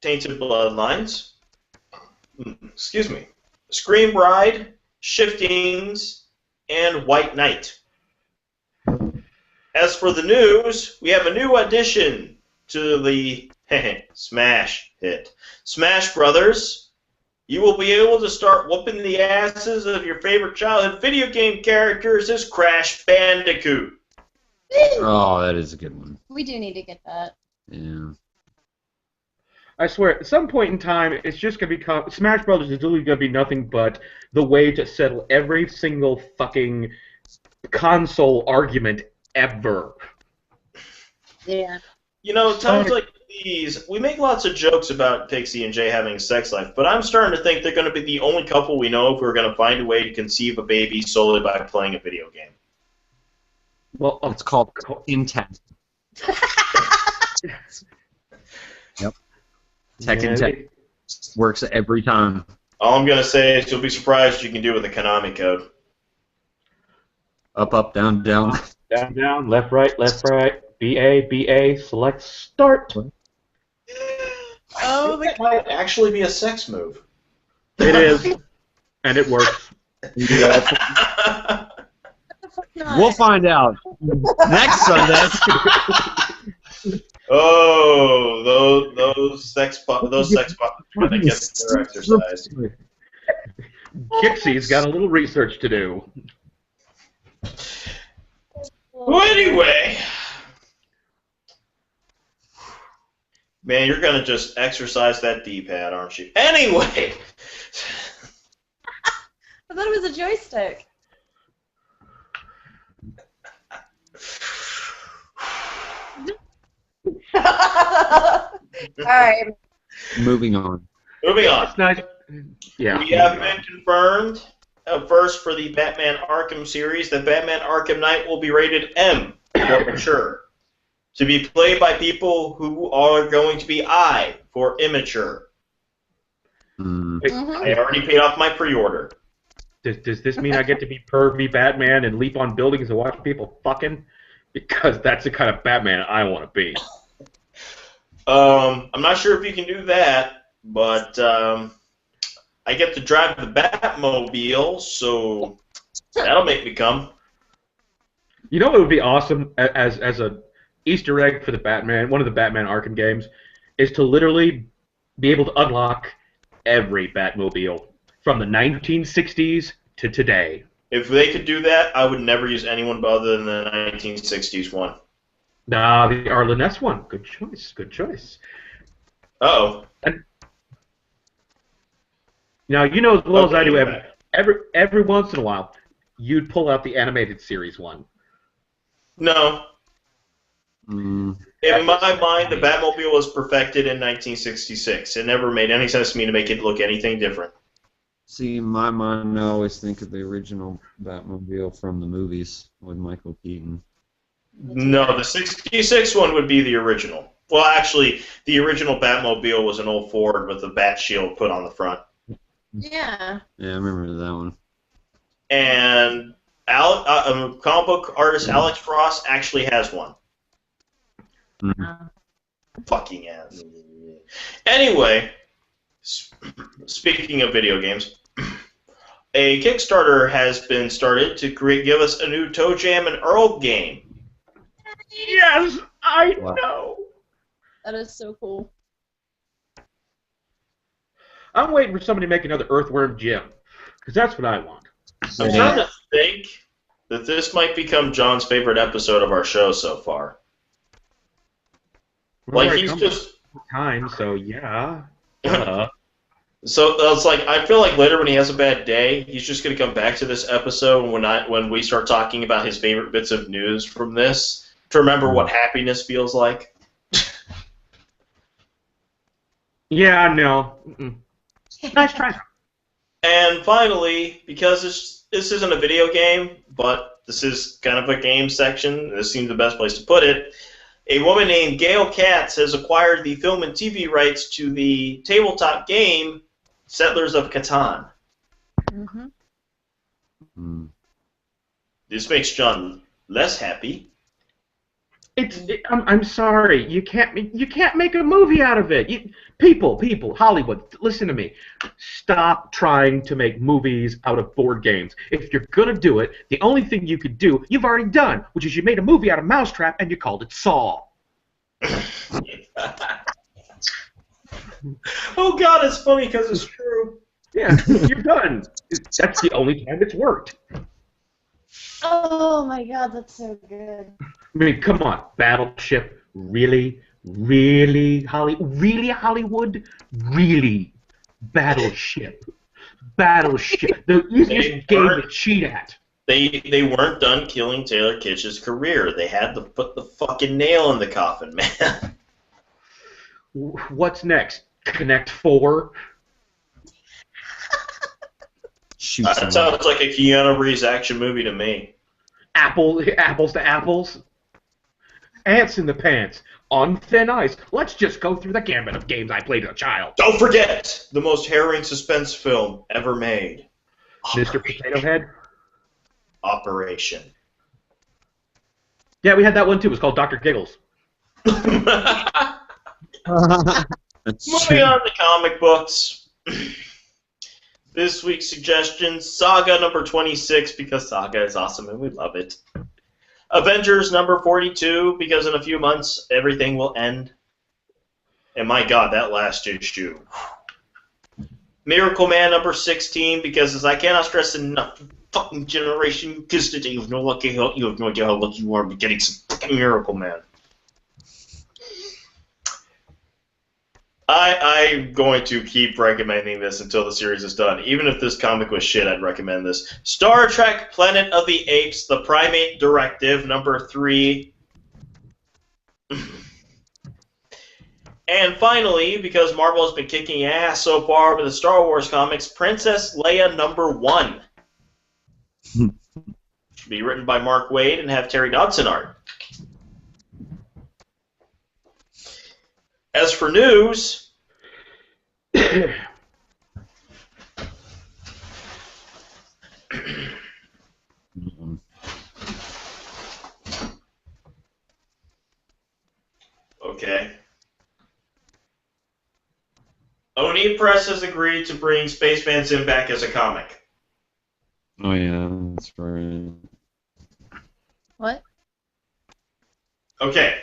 Tainted Bloodlines, excuse me, Scream Bride, Shiftings, and White Knight. As for the news, we have a new addition to the Smash hit. Smash Brothers. You will be able to start whooping the asses of your favorite childhood video game characters as Crash Bandicoot. oh, that is a good one. We do need to get that. Yeah. I swear, at some point in time, it's just going to become... Smash Brothers is literally going to be nothing but the way to settle every single fucking console argument ever. Yeah. You know, times like these, we make lots of jokes about Pixie and Jay having a sex life, but I'm starting to think they're going to be the only couple we know who are going to find a way to conceive a baby solely by playing a video game. Well, It's called Intact. Yep. Tekken Tech works every time. All I'm going to say is you'll be surprised what you can do with the Konami code. Up, up, down, down. Down, down, left, right, BA, select, start. I think that might actually be a sex move. It is, and it works. We'll find out next Sunday. Oh, those sex bots trying to get their exercise. Kixie's got a little research to do. Well, anyway, Man, you're gonna just exercise that D-pad, aren't you? Anyway! I thought it was a joystick. Alright. Moving on. Moving on. It's nice. Yeah. We have been confirmed, first for the Batman Arkham series, that Batman Arkham Knight will be rated M, or mature, to be played by people who are going to be I, for immature. Mm. I already paid off my pre-order. Does this mean I get to be pervy Batman and leap on buildings and watch people fucking? Because that's the kind of Batman I want to be. I'm not sure if you can do that, but I get to drive the Batmobile, so that'll make me come. You know what would be awesome as a Easter egg for the Batman, one of the Batman Arkham games, is to literally be able to unlock every Batmobile from the 1960s to today. If they could do that, I would never use anyone other than the 1960s one. Nah, the Arlen-S one. Good choice. Good choice. Uh-oh. Now, you know as well as I do, Okay. every once in a while, you'd pull out the animated series one. No. Mm. In my mind, the Batmobile was perfected in 1966. It never made any sense to me to make it look anything different. See, in my mind, I always think of the original Batmobile from the movies with Michael Keaton. No, the 66 one would be the original. Well, actually, the original Batmobile was an old Ford with a bat shield put on the front. Yeah. Yeah, I remember that one. And comic book artist Alex Frost actually has one. Fucking ass. Anyway, speaking of video games, a Kickstarter has been started to give us a new Toe Jam and Earl game. Yes, I Wow. know. That is so cool. I'm waiting for somebody to make another Earthworm Jim, because that's what I want. I'm trying to think that this might become John's favorite episode of our show so far. Like, he's just... time, so yeah. So it's like, I feel like later when he has a bad day, he's just going to come back to this episode when we start talking about his favorite bits of news from this to remember what happiness feels like. Yeah, no. Nice try. And finally, because this isn't a video game, but this is kind of a game section, this seems the best place to put it, a woman named Gail Katz has acquired the film and TV rights to the tabletop game Settlers of Catan. Mm-hmm. Mm. This makes John less happy. I'm sorry. You can't make a movie out of it. People, Hollywood, listen to me. Stop trying to make movies out of board games. If you're gonna do it, the only thing you could do, you've already done, which is you made a movie out of Mousetrap and you called it Saw. Oh God, it's funny because it's true. Yeah, you're done. That's the only time it's worked. Oh my god, that's so good. I mean, come on, Battleship, really, Hollywood, really, Battleship. The easiest game to cheat at. They weren't done killing Taylor Kitsch's career. They had to put the fucking nail in the coffin, man. What's next? Connect 4? Shoot That sounds like a Keanu Reeves action movie to me. Apples to apples? Ants in the pants. On thin ice. Let's just go through the gambit of games I played as a child. Don't forget the most harrowing suspense film ever made. Mr. Potato Head? Operation. Yeah, we had that one too. It was called Dr. Giggles. Moving on to comic books. This week's suggestion, Saga number 26, because Saga is awesome and we love it. Avengers number 42, because in a few months everything will end. And my God, that last issue. Miracle Man number 16, because as I cannot stress enough, fucking generation you kissed today, you have no idea how lucky you are to be getting some fucking Miracle Man. I'm going to keep recommending this until the series is done. Even if this comic was shit, I'd recommend this. Star Trek Planet of the Apes, The Primate Directive, number 3. And finally, because Marvel has been kicking ass so far with the Star Wars comics, Princess Leia number 1. Should be written by Mark Waid and have Terry Dodson art. As for news, okay. Oni Press has agreed to bring Spaceman Zim back as a comic. Oh yeah, that's right. What? Okay.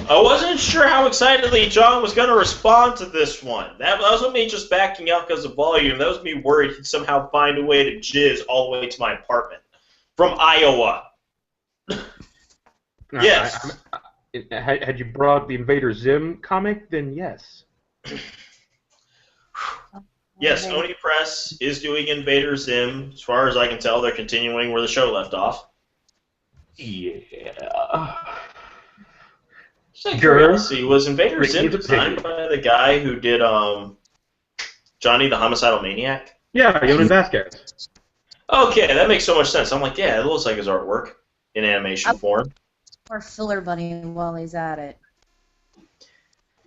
I wasn't sure how excitedly John was going to respond to this one. That wasn't me just backing up because of volume. That was me worried he'd somehow find a way to jizz all the way to my apartment. From Iowa. Yes. Had you brought the Invader Zim comic, then yes. Yes, Oni Press is doing Invader Zim. As far as I can tell, they're continuing where the show left off. Yeah. Just curiosity, was Invader Zim designed by the guy who did Johnny the Homicidal Maniac? Yeah, Jonan Vasquez. Okay, that makes so much sense. I'm like, yeah, it looks like his artwork in animation form. Or filler bunny while he's at it.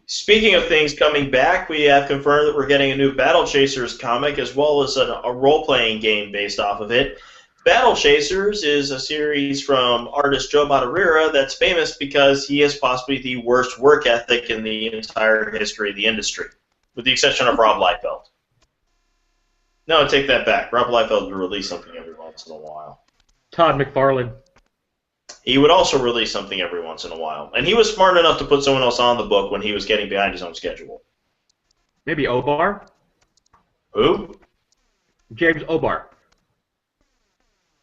Speaking of things coming back, we have confirmed that we're getting a new Battle Chasers comic as well as a role-playing game based off of it. Battle Chasers is a series from artist Joe Madureira that's famous because he has possibly the worst work ethic in the entire history of the industry, with the exception of Rob Liefeld. No, take that back. Rob Liefeld would release something every once in a while. Todd McFarlane. He would also release something every once in a while. And he was smart enough to put someone else on the book when he was getting behind his own schedule. Maybe Obar? Who? James Obar.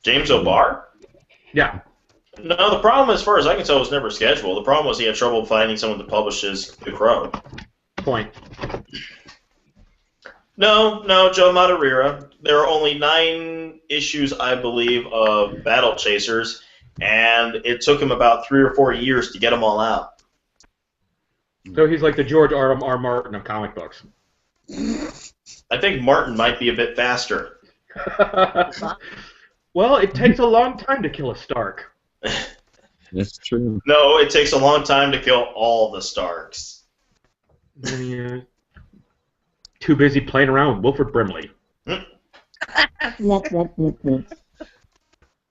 James O'Barr? Yeah. No, the problem, as far as I can tell, was never scheduled. The problem was he had trouble finding someone to publish his The Crow. Point. No, Joe Madureira. There are only 9 issues, I believe, of Battle Chasers, and it took him about 3 or 4 years to get them all out. So he's like the George R. R. Martin of comic books. I think Martin might be a bit faster. Well, it takes a long time to kill a Stark. That's true. No, it takes a long time to kill all the Starks. Yeah. Too busy playing around with Wilford Brimley.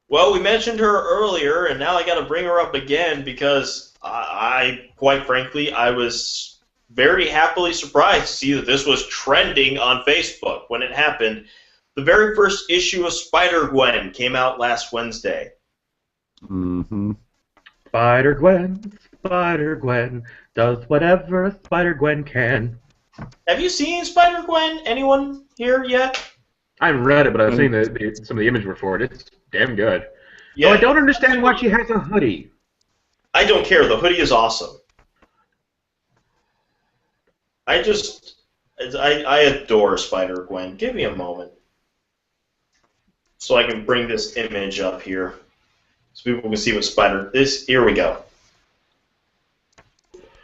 Well, we mentioned her earlier, and now I got to bring her up again because I, quite frankly, I was very happily surprised to see that this was trending on Facebook when it happened. The very first issue of Spider-Gwen came out last Wednesday. Mm-hmm. Spider-Gwen does whatever Spider-Gwen can. Have you seen Spider-Gwen? Anyone here yet? I haven't read it, but I've seen some of the imagery for it. It's damn good. Yeah. Though I don't understand why she has a hoodie. I don't care. The hoodie is awesome. I adore Spider-Gwen. Give me a moment. So I can bring this image up here. So people can see what Spider is. Here we go.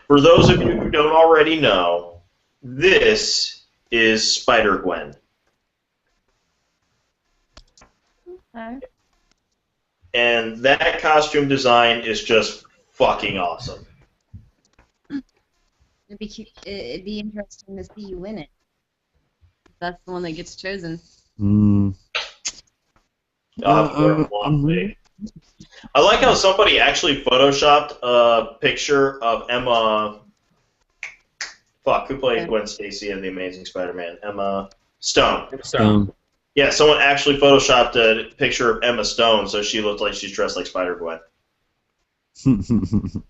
For those of you who don't already know, this is Spider-Gwen. Okay. And that costume design is just fucking awesome. It'd be interesting to see you win it. That's the one that gets chosen. I like how somebody actually photoshopped a picture of Emma. Fuck, who played Gwen Stacy in The Amazing Spider-Man? Emma Stone. Yeah, someone actually photoshopped a picture of Emma Stone so she looked like she's dressed like Spider-Gwen. Even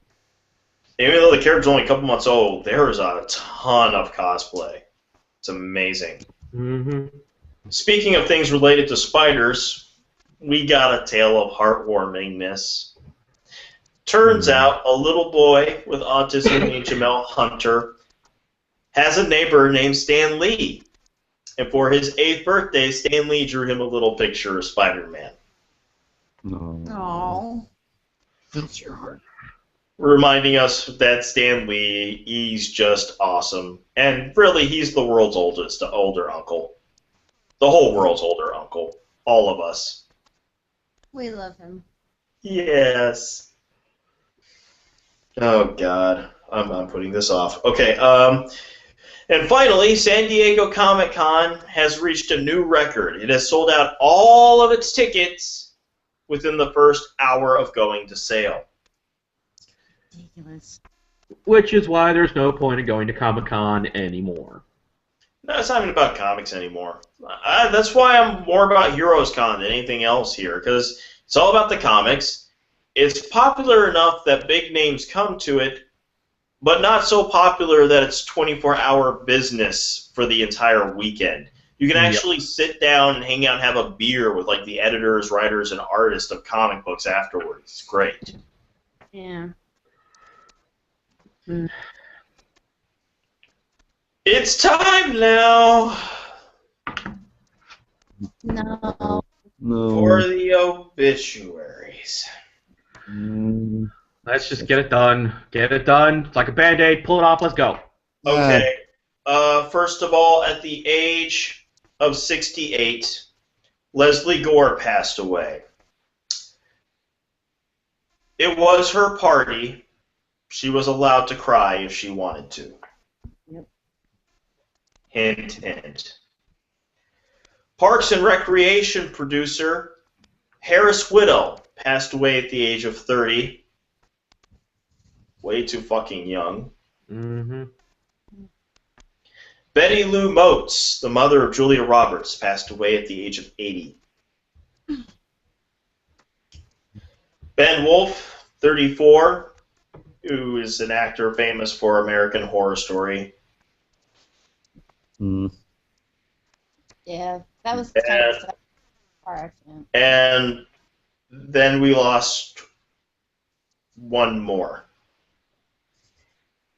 though the character's only a couple months old, there is a ton of cosplay. It's amazing. Mm-hmm. Speaking of things related to spiders, we got a tale of heartwarmingness. Turns out a little boy with autism named Jamel Hunter has a neighbor named Stan Lee. And for his 8th birthday, Stan Lee drew him a little picture of Spider-Man. Oh. Fills your heart. Reminding us that Stan Lee, he's just awesome. And really, he's the world's older uncle. The whole world's older uncle. All of us. We love him. Yes. Oh, God. I'm putting this off. Okay, and finally, San Diego Comic-Con has reached a new record. It has sold out all of its tickets within the first hour of going to sale. Ridiculous. Which is why there's no point in going to Comic-Con anymore. No, it's not even about comics anymore. That's why I'm more about Heroes Con than anything else here, because it's all about the comics. It's popular enough that big names come to it, but not so popular that it's 24-hour business for the entire weekend. You can actually sit down and hang out and have a beer with like the editors, writers, and artists of comic books afterwards. It's great. Yeah. It's time now No. for the obituaries. Let's just get it done. Get it done. It's like a Band-Aid. Pull it off. Let's go. Okay. First of all, at the age of 68, Leslie Gore passed away. It was her party. She was allowed to cry if she wanted to. Yep. Hint, hint. Parks and Recreation producer Harris Whittle passed away at the age of 30. Way too fucking young. Mm-hmm. Betty Lou Moats, the mother of Julia Roberts, passed away at the age of 80. Ben Wolfe, 34, who is an actor famous for American Horror Story. Yeah, that was kind of a car accident. And then we lost one more.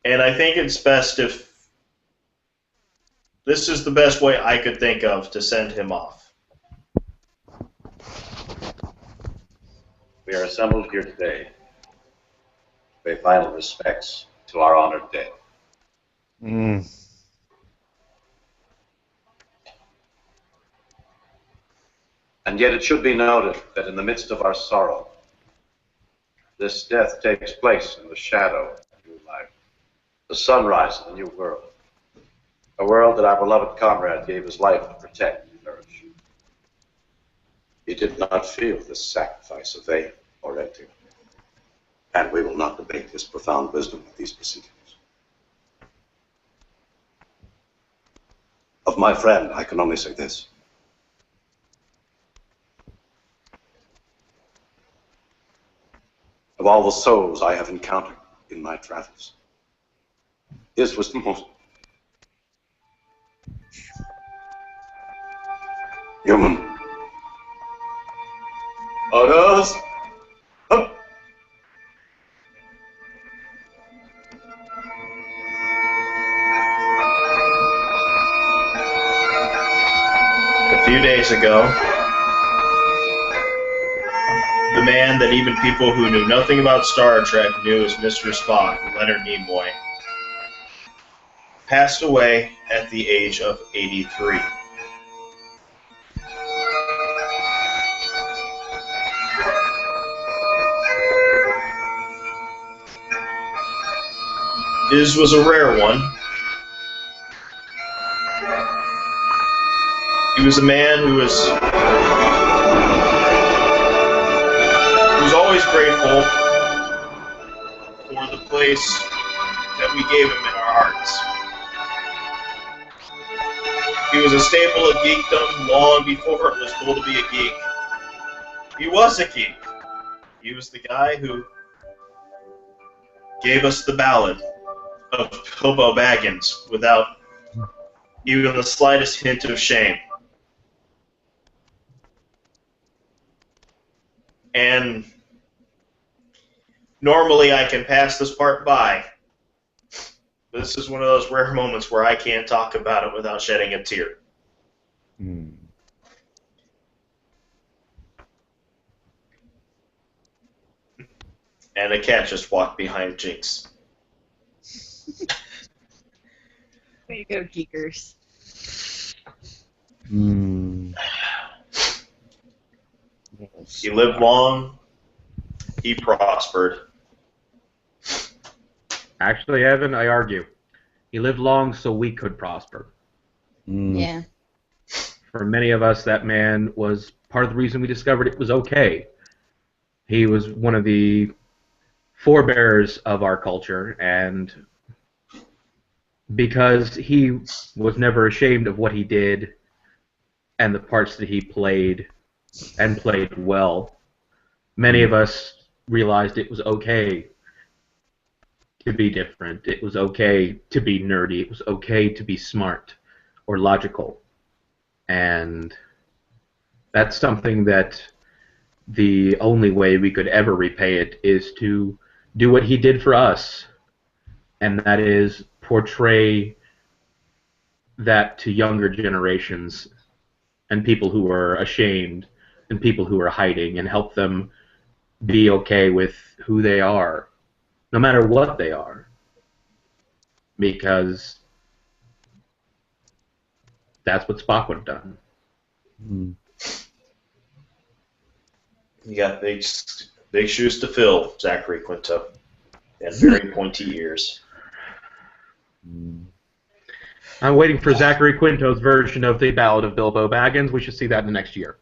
And I think it's best if this is the best way I could think of to send him off. We are assembled here today to pay final respects to our honored dead. And yet it should be noted that in the midst of our sorrow, this death takes place in the shadow of a new life, the sunrise of a new world, a world that our beloved comrade gave his life to protect and nourish. He did not feel this sacrifice a vain or empty, and we will not debate his profound wisdom of these proceedings. Of my friend, I can only say this. Of all the souls I have encountered in my travels, his was the most human. Others. A few days ago, the man that even people who knew nothing about Star Trek knew as Mr. Spock, Leonard Nimoy, passed away at the age of 83. His was a rare one. He was a man who was always grateful for the place that we gave him in our hearts. He was a staple of geekdom long before it was cool to be a geek. He was a geek. He was the guy who gave us the ballad of Bilbo Baggins without even the slightest hint of shame. And normally I can pass this part by, This is one of those rare moments where I can't talk about it without shedding a tear. Hmm. And a cat just walked behind Jinx. Way to go, geekers. Hmm. He lived long. He prospered. Actually, Evan, I argue. He lived long so we could prosper. Hmm. Yeah. For many of us, that man was part of the reason we discovered it was okay. He was one of the forebears of our culture, and because he was never ashamed of what he did and the parts that he played, and played well, many of us realized it was okay to be different. It was okay to be nerdy. It was okay to be smart or logical. And that's something that the only way we could ever repay it is to do what he did for us, and that is portray that to younger generations and people who are ashamed and people who are hiding, and help them be okay with who they are, no matter what they are, because that's what Spock would have done. Hmm. You got big shoes to fill, Zachary Quinto, and very pointy ears. Hmm. I'm waiting for Zachary Quinto's version of the Ballad of Bilbo Baggins. We should see that in the next year.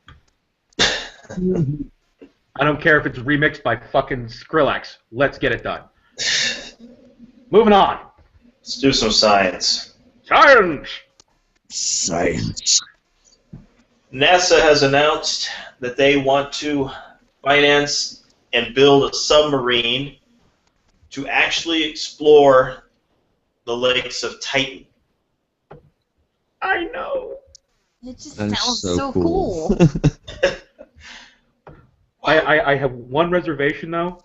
I don't care if it's remixed by fucking Skrillex. Let's get it done. Moving on. Let's do some science. Science! Science. NASA has announced that they want to finance and build a submarine to actually explore the lakes of Titan. I know. It just That is sounds so so cool. cool. I have one reservation, though.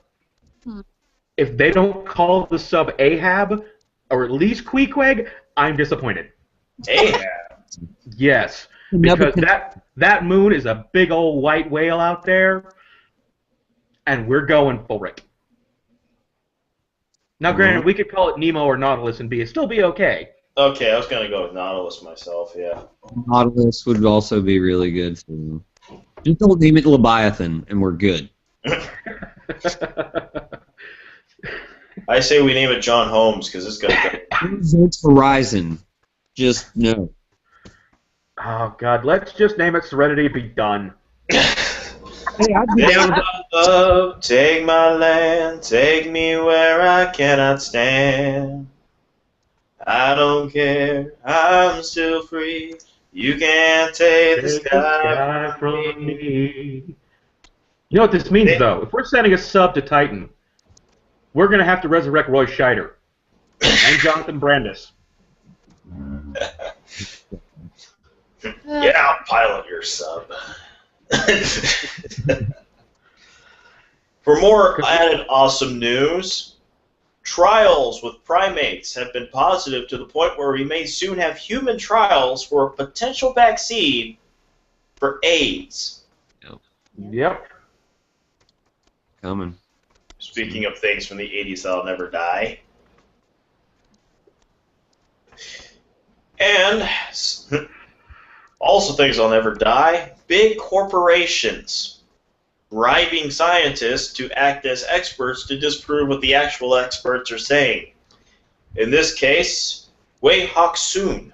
Hmm. If they don't call the sub Ahab, or at least Queequeg, I'm disappointed. Ahab. Yes, because that moon is a big old white whale out there, and we're going for it. Now, granted, we could call it Nemo or Nautilus and still be okay. Okay, I was going to go with Nautilus myself, yeah. Nautilus would also be really good too. Just don't name it Leviathan, and we're good. I say we name it John Holmes, because it's going to go. It's Horizon. Just no. Oh, God, let's just name it Serenity and be done. Hey, I'd be Take down. my love, take my land, take me where I cannot stand. I don't care, I'm still free. You can't take the sky from me. You know what this means, though? If we're sending a sub to Titan, we're going to have to resurrect Roy Scheider and Jonathan Brandis. Get out, pilot your sub. For more added awesome news, trials with primates have been positive to the point where we may soon have human trials for a potential vaccine for AIDS. Yep. Coming. Speaking of things from the 80s that'll never die. And also things that'll never die, big corporations bribing scientists to act as experts to disprove what the actual experts are saying. In this case, Wei Hock-soon,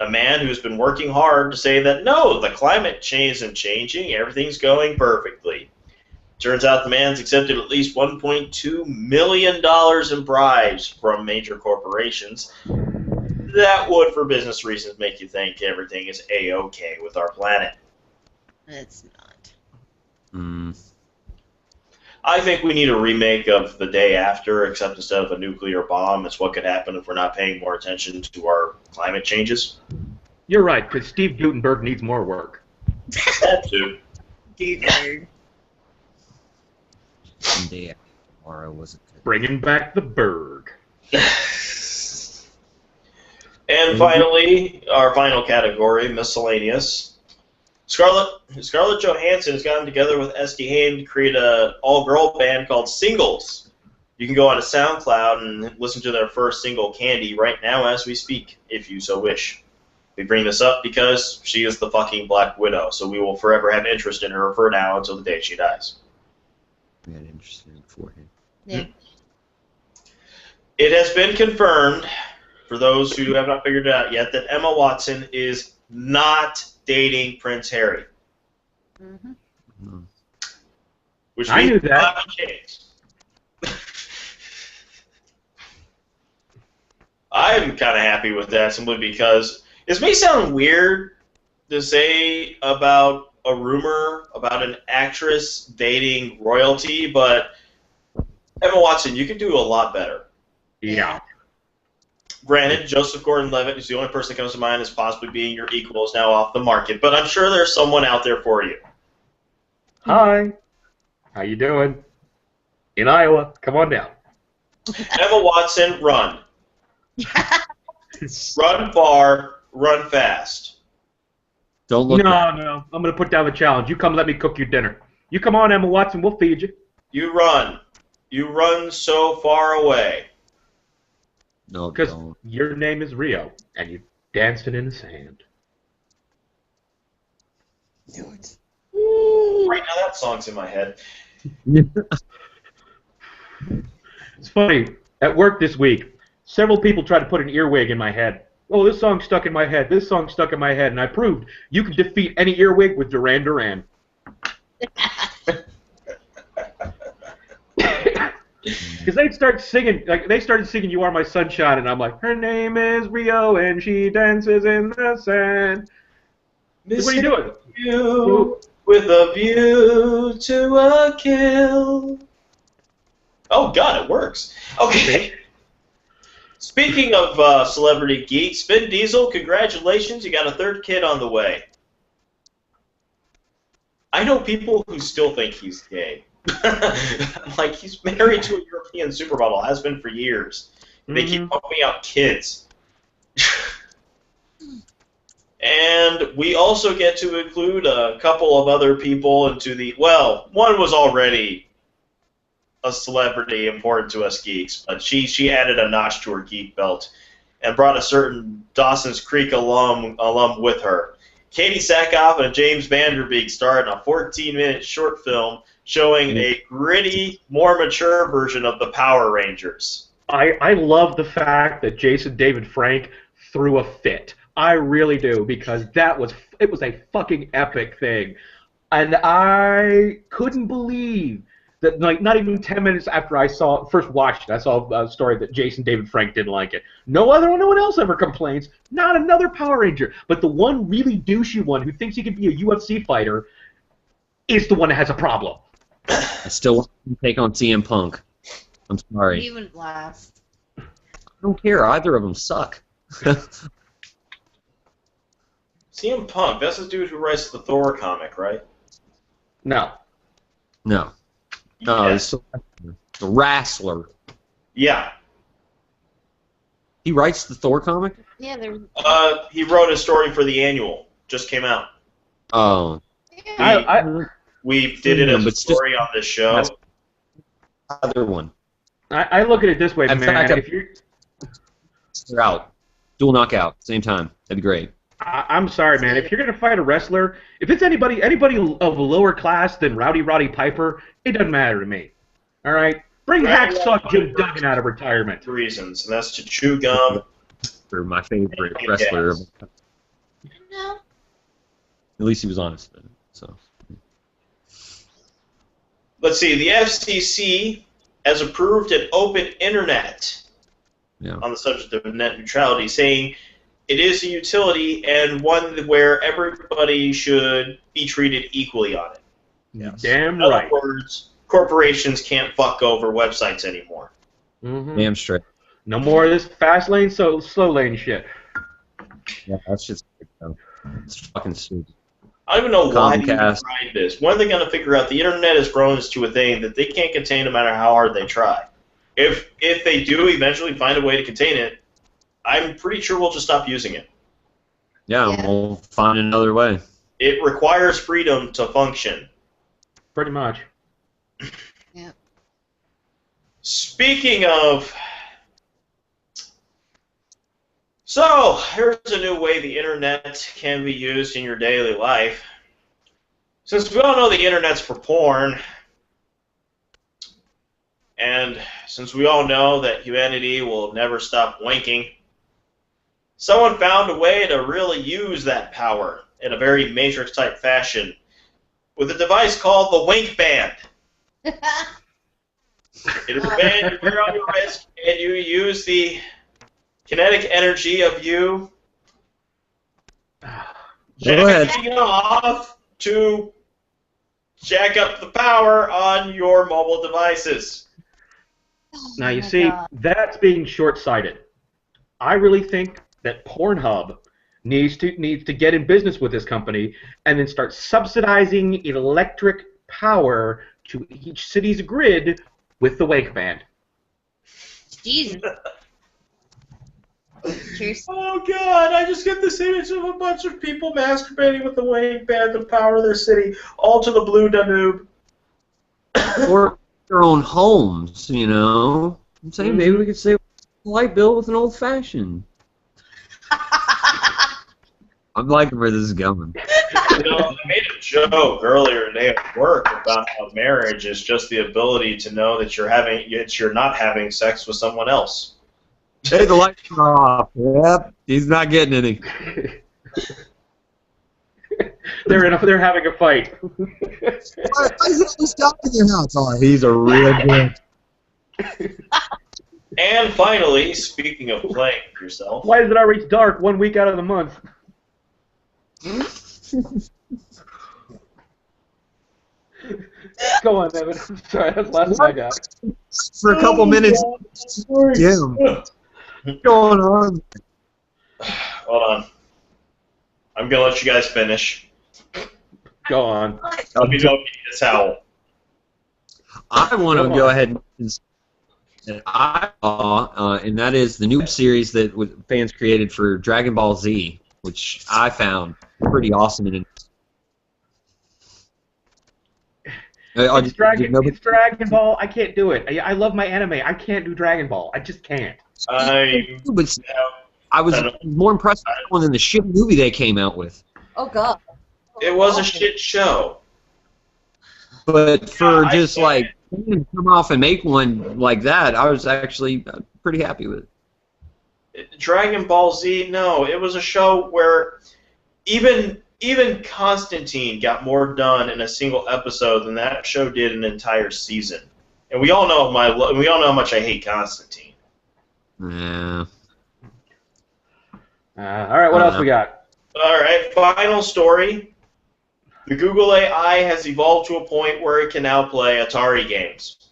a man who's been working hard to say that no, the climate change isn't changing, everything's going perfectly. Turns out the man's accepted at least $1.2 million in bribes from major corporations. That would, for business reasons, make you think everything is A-okay with our planet. It's not. I think we need a remake of The Day After, except instead of a nuclear bomb, it's what could happen if we're not paying more attention to our climate changes. You're right, because Steve Gutenberg needs more work. That too. Dude. Day after tomorrow was a good. Bringing back the Berg. And finally, our final category, miscellaneous. Scarlett Johansson has gotten together with Esty Haim to create an all-girl band called Singles. You can go on to SoundCloud and listen to their first single, Candy, right now as we speak, if you so wish. We bring this up because she is the fucking Black Widow, so we will forever have interest in her for now until the day she dies. We had interest in it beforehand. Yeah. It has been confirmed, for those who have not figured it out yet, that Emma Watson is not dating Prince Harry. Mm-hmm. Which I means knew that. I'm kind of happy with that simply because this may sound weird to say about a rumor about an actress dating royalty, but Emma Watson, you could do a lot better. Yeah. Granted, Joseph Gordon-Levitt is the only person that comes to mind as possibly being your equal, is now off the market, but I'm sure there's someone out there for you. Hi. How you doing? In Iowa. Come on down. Emma Watson, run. Run far, run fast. Don't look back. No. I'm going to put down the challenge. You come let me cook your dinner. You come on, Emma Watson. We'll feed you. You run. You run so far away. No, Because don't. your name is Rio, and you're dancing in the sand. Right now that song's in my head. It's funny. At work this week, several people tried to put an earwig in my head. Oh, this song's stuck in my head. This song's stuck in my head. And I proved you can defeat any earwig with Duran Duran. Because they'd start singing, like they started singing "You Are My Sunshine," and I'm like, her name is Rio, and she dances in the sand. What are you doing? You with a view to a kill. Oh God, it works. Okay. Speaking of celebrity geeks, Vin Diesel, congratulations, you got a third kid on the way. I know people who still think he's gay. Like, he's married to a European supermodel, has been for years. They keep pumping out kids. And we also get to include a couple of other people into the, well, one was already a celebrity important to us geeks, but she added a notch to her geek belt and brought a certain Dawson's Creek alum with her. Katie Sackhoff and James Van Der Beek starred in a 14-minute short film showing a gritty, more mature version of the Power Rangers. I love the fact that Jason David Frank threw a fit. I really do, because it was a fucking epic thing. And I couldn't believe that, like, not even 10 minutes after I first watched it, I saw a story that Jason David Frank didn't like it. No one else ever complains. Not another Power Ranger. But the one really douchey one who thinks he could be a UFC fighter is the one that has a problem. I still want to take on CM Punk. I'm sorry. He wouldn't last. I don't care. Either of them suck. CM Punk, that's the dude who writes the Thor comic, right? No. No. No, Yes. it's the wrestler. Yeah. He writes the Thor comic? Yeah, there's. He wrote a story for the annual. Just came out. Oh. Yeah. We did it as a but story on this show. That's- Other one. I look at it this way, In man. fact, If you're, They're out. Dual knockout. Same time. That'd be great. I'm sorry, man. If you're gonna fight a wrestler, if it's anybody of a lower class than Rowdy Piper, it doesn't matter to me. All right, bring Hacksaw Jim Duggan out of retirement. Reasons, and that's to chew gum. For my favorite wrestler. No. At least he was honest about it. So. Let's see. The FCC has approved an open internet on the subject of net neutrality, saying it is a utility and one where everybody should be treated equally on it. Yes. Damn In right. other words, corporations can't fuck over websites anymore. Mm-hmm. Damn straight. No more of this fast lane, slow lane shit. Yeah, that's just it's fucking stupid. I don't even know why they Comcast. tried this. When are they going to figure out the internet has grown to a thing that they can't contain no matter how hard they try? If they do eventually find a way to contain it, I'm pretty sure we'll just stop using it. Yeah, Yeah. we'll find another way. It requires freedom to function. Pretty much. Speaking of... So, here's a new way the internet can be used in your daily life. Since we all know the internet's for porn, and since we all know that humanity will never stop wanking, someone found a way to really use that power in a very Matrix-type fashion with a device called the Wink Band. It is a band you wear on your wrist, and you use the kinetic energy of you Go ahead. jacking it off to jack up the power on your mobile devices. Now you my see, God. that's being short-sighted. I really think that Pornhub needs to get in business with this company and then start subsidizing electric power to each city's grid with the Wake Band. Jesus. Cheers. Oh God! I just get this image of a bunch of people masturbating with the Wink Band to power their city, all to the Blue Danube. Or their own homes, you know. I'm saying maybe we could save a light bill with an old fashioned. I'm liking where this is going. You know, I made a joke earlier today at work about how marriage is just the ability to know that you're not having sex with someone else. Hey, the lights are off. Yep, he's not getting any. They're having a fight. Why is it always dark in your house? Oh, he's a real good. And finally, speaking of playing with yourself, Why is it already dark 1 week out of the month? Go on, Evan. I'm sorry, that's the last I got. For a couple minutes. Yeah. What's going on? hold on. I'm gonna let you guys finish. Go on. Let me know if you need a towel. I want to go ahead and that I saw, and that is the new series that fans created for Dragon Ball Z, which I found pretty awesome. It's Dragon Ball. I can't do it. I love my anime. I can't do Dragon Ball. I just can't. I was more impressed with that one than the shit movie they came out with. Oh God. It was a shit show. But for Yeah, just like come off and make one like that, I was actually pretty happy with it. Dragon Ball Z, no, it was a show where even Constantine got more done in a single episode than that show did an entire season. And we all know how much I hate Constantine. Yeah. All right, what else we got? All right, final story. The Google AI has evolved to a point where it can now play Atari games.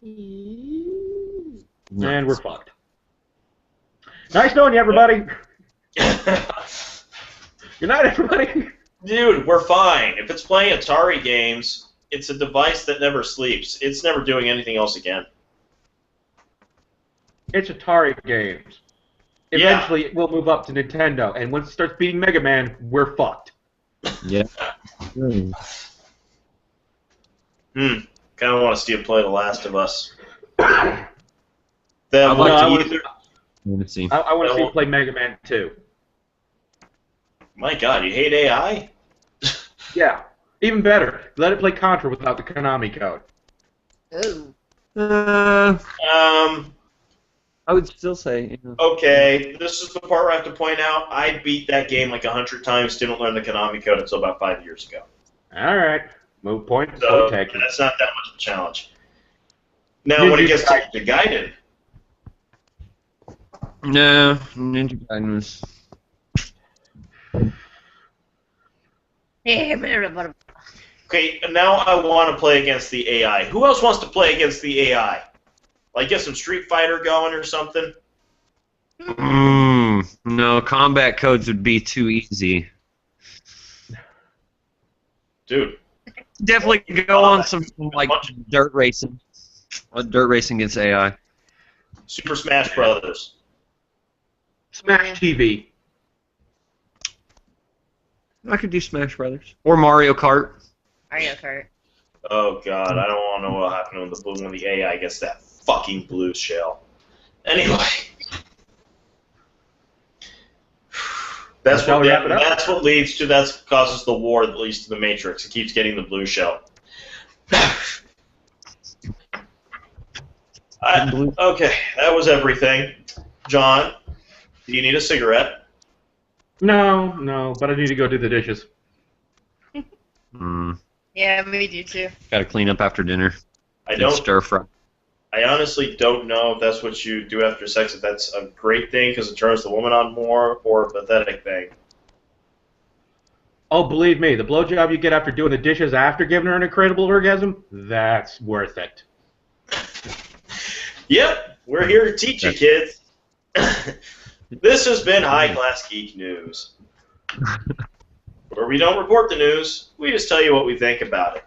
And we're fucked. Nice knowing you, everybody. Good night, everybody. Dude, we're fine. If it's playing Atari games, it's a device that never sleeps. It's never doing anything else again. It's Atari games. Yeah. Eventually, we'll move up to Nintendo, and once it starts beating Mega Man, we're fucked. Yeah. Kind of want to see it play The Last of Us. Then I what want either... Let's see. I want to see it play Mega Man 2. My God, you hate AI? Yeah, even better. Let it play Contra without the Konami code. Ooh. I would still say. You know. Okay, this is the part where I have to point out I beat that game like 100 times, didn't learn the Konami code until about 5 years ago. All right. Move point. So taken. that's not that much of a challenge. Now, when it gets to Gaiden, No, Ninja Gaiden was. okay, now I want to play against the AI. Who else wants to play against the AI? Like get some Street Fighter going or something? No, combat codes would be too easy. Dude. Definitely go on some like dirt racing. Dirt racing against AI. Super Smash Brothers. Smash TV. I could do Smash Brothers or Mario Kart. Mario Kart. Oh God, I don't want to know what happened when the AI gets that fucking blue shell. Anyway, that's Shall what we wrap it up? that causes the war that leads to the Matrix. It keeps getting the blue shell. Okay, that was everything. John, do you need a cigarette? No, but I need to go do the dishes. Yeah, we do too. Got to clean up after dinner. I Then don't. stir fry. I honestly don't know if that's what you do after sex. If that's a great thing because it turns the woman on more, or a pathetic thing. Oh, believe me, the blowjob you get after doing the dishes after giving her an incredible orgasm, that's worth it. Yep, we're here to teach you, kids. This has been High Class Geek News, where we don't report the news, we just tell you what we think about it.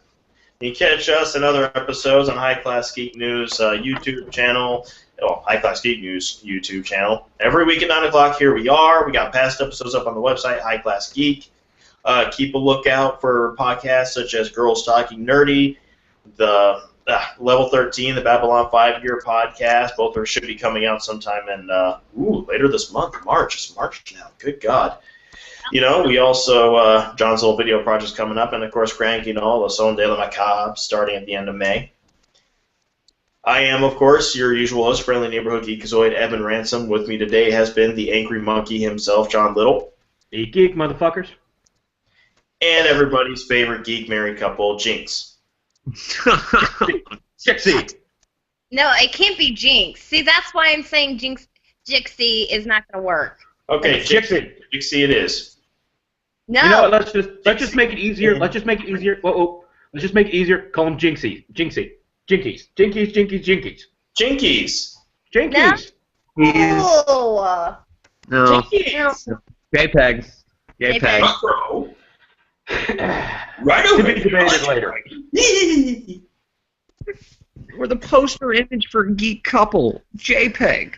You can catch us and other episodes on High Class Geek News YouTube channel, High Class Geek News YouTube channel. Every week at 9 o'clock, here we are. We got past episodes up on the website, High Class Geek. Keep a lookout for podcasts such as Girls Talking Nerdy, the Level 13, the Babylon 5-Year podcast. Both should be coming out sometime in later this month, March. It's March now. Good God. You know, we also, John's little video project's coming up, and of course, Cranky All, Le Son de la Macabre, starting at the end of May. I am, of course, your usual host, friendly neighborhood geekazoid, Evan Ransom. With me today has been the angry monkey himself, John Little. Eat geek, motherfuckers. And everybody's favorite geek married couple, Jinx. Jixie. No, it can't be Jinx. See, that's why I'm saying Jixie is not going to work. Okay, Jixie. Jixie it is. No. You know what? Let's just make it easier. Let's just make it easier. Whoa. Let's just make it easier. Call them Jinxie. Jinkies. Jinkies. Jinkies. No. No. Jinkies. JPEG. Ruh-roh. Right over To be debated later. We're the poster image for Geek Couple. JPEG.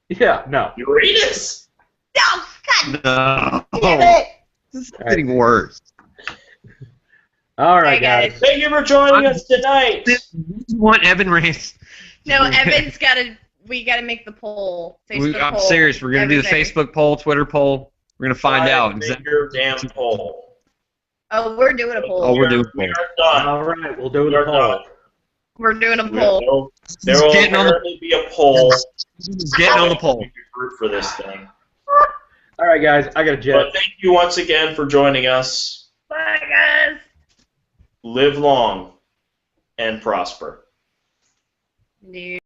Yeah, no. Uranus. No, God No. damn it. This is getting worse. All right, Hey, guys. guys. Thank you for joining us tonight. You want Evan Rance? No, Evan's got to, we got to make the poll. Facebook I'm poll. serious. We're going to do the Everything. Facebook poll, Twitter poll. We're going to find out. Make your damn poll. Oh, we're doing a poll. Oh, we're doing a We poll. are done. All right, we'll do We the are poll. done. We're doing a poll. There will Getting on the- apparently be a poll. Getting on the poll. Root for this thing. All right, guys. I got a jet. But thank you once again for joining us. Bye, guys. Live long and prosper. Dude.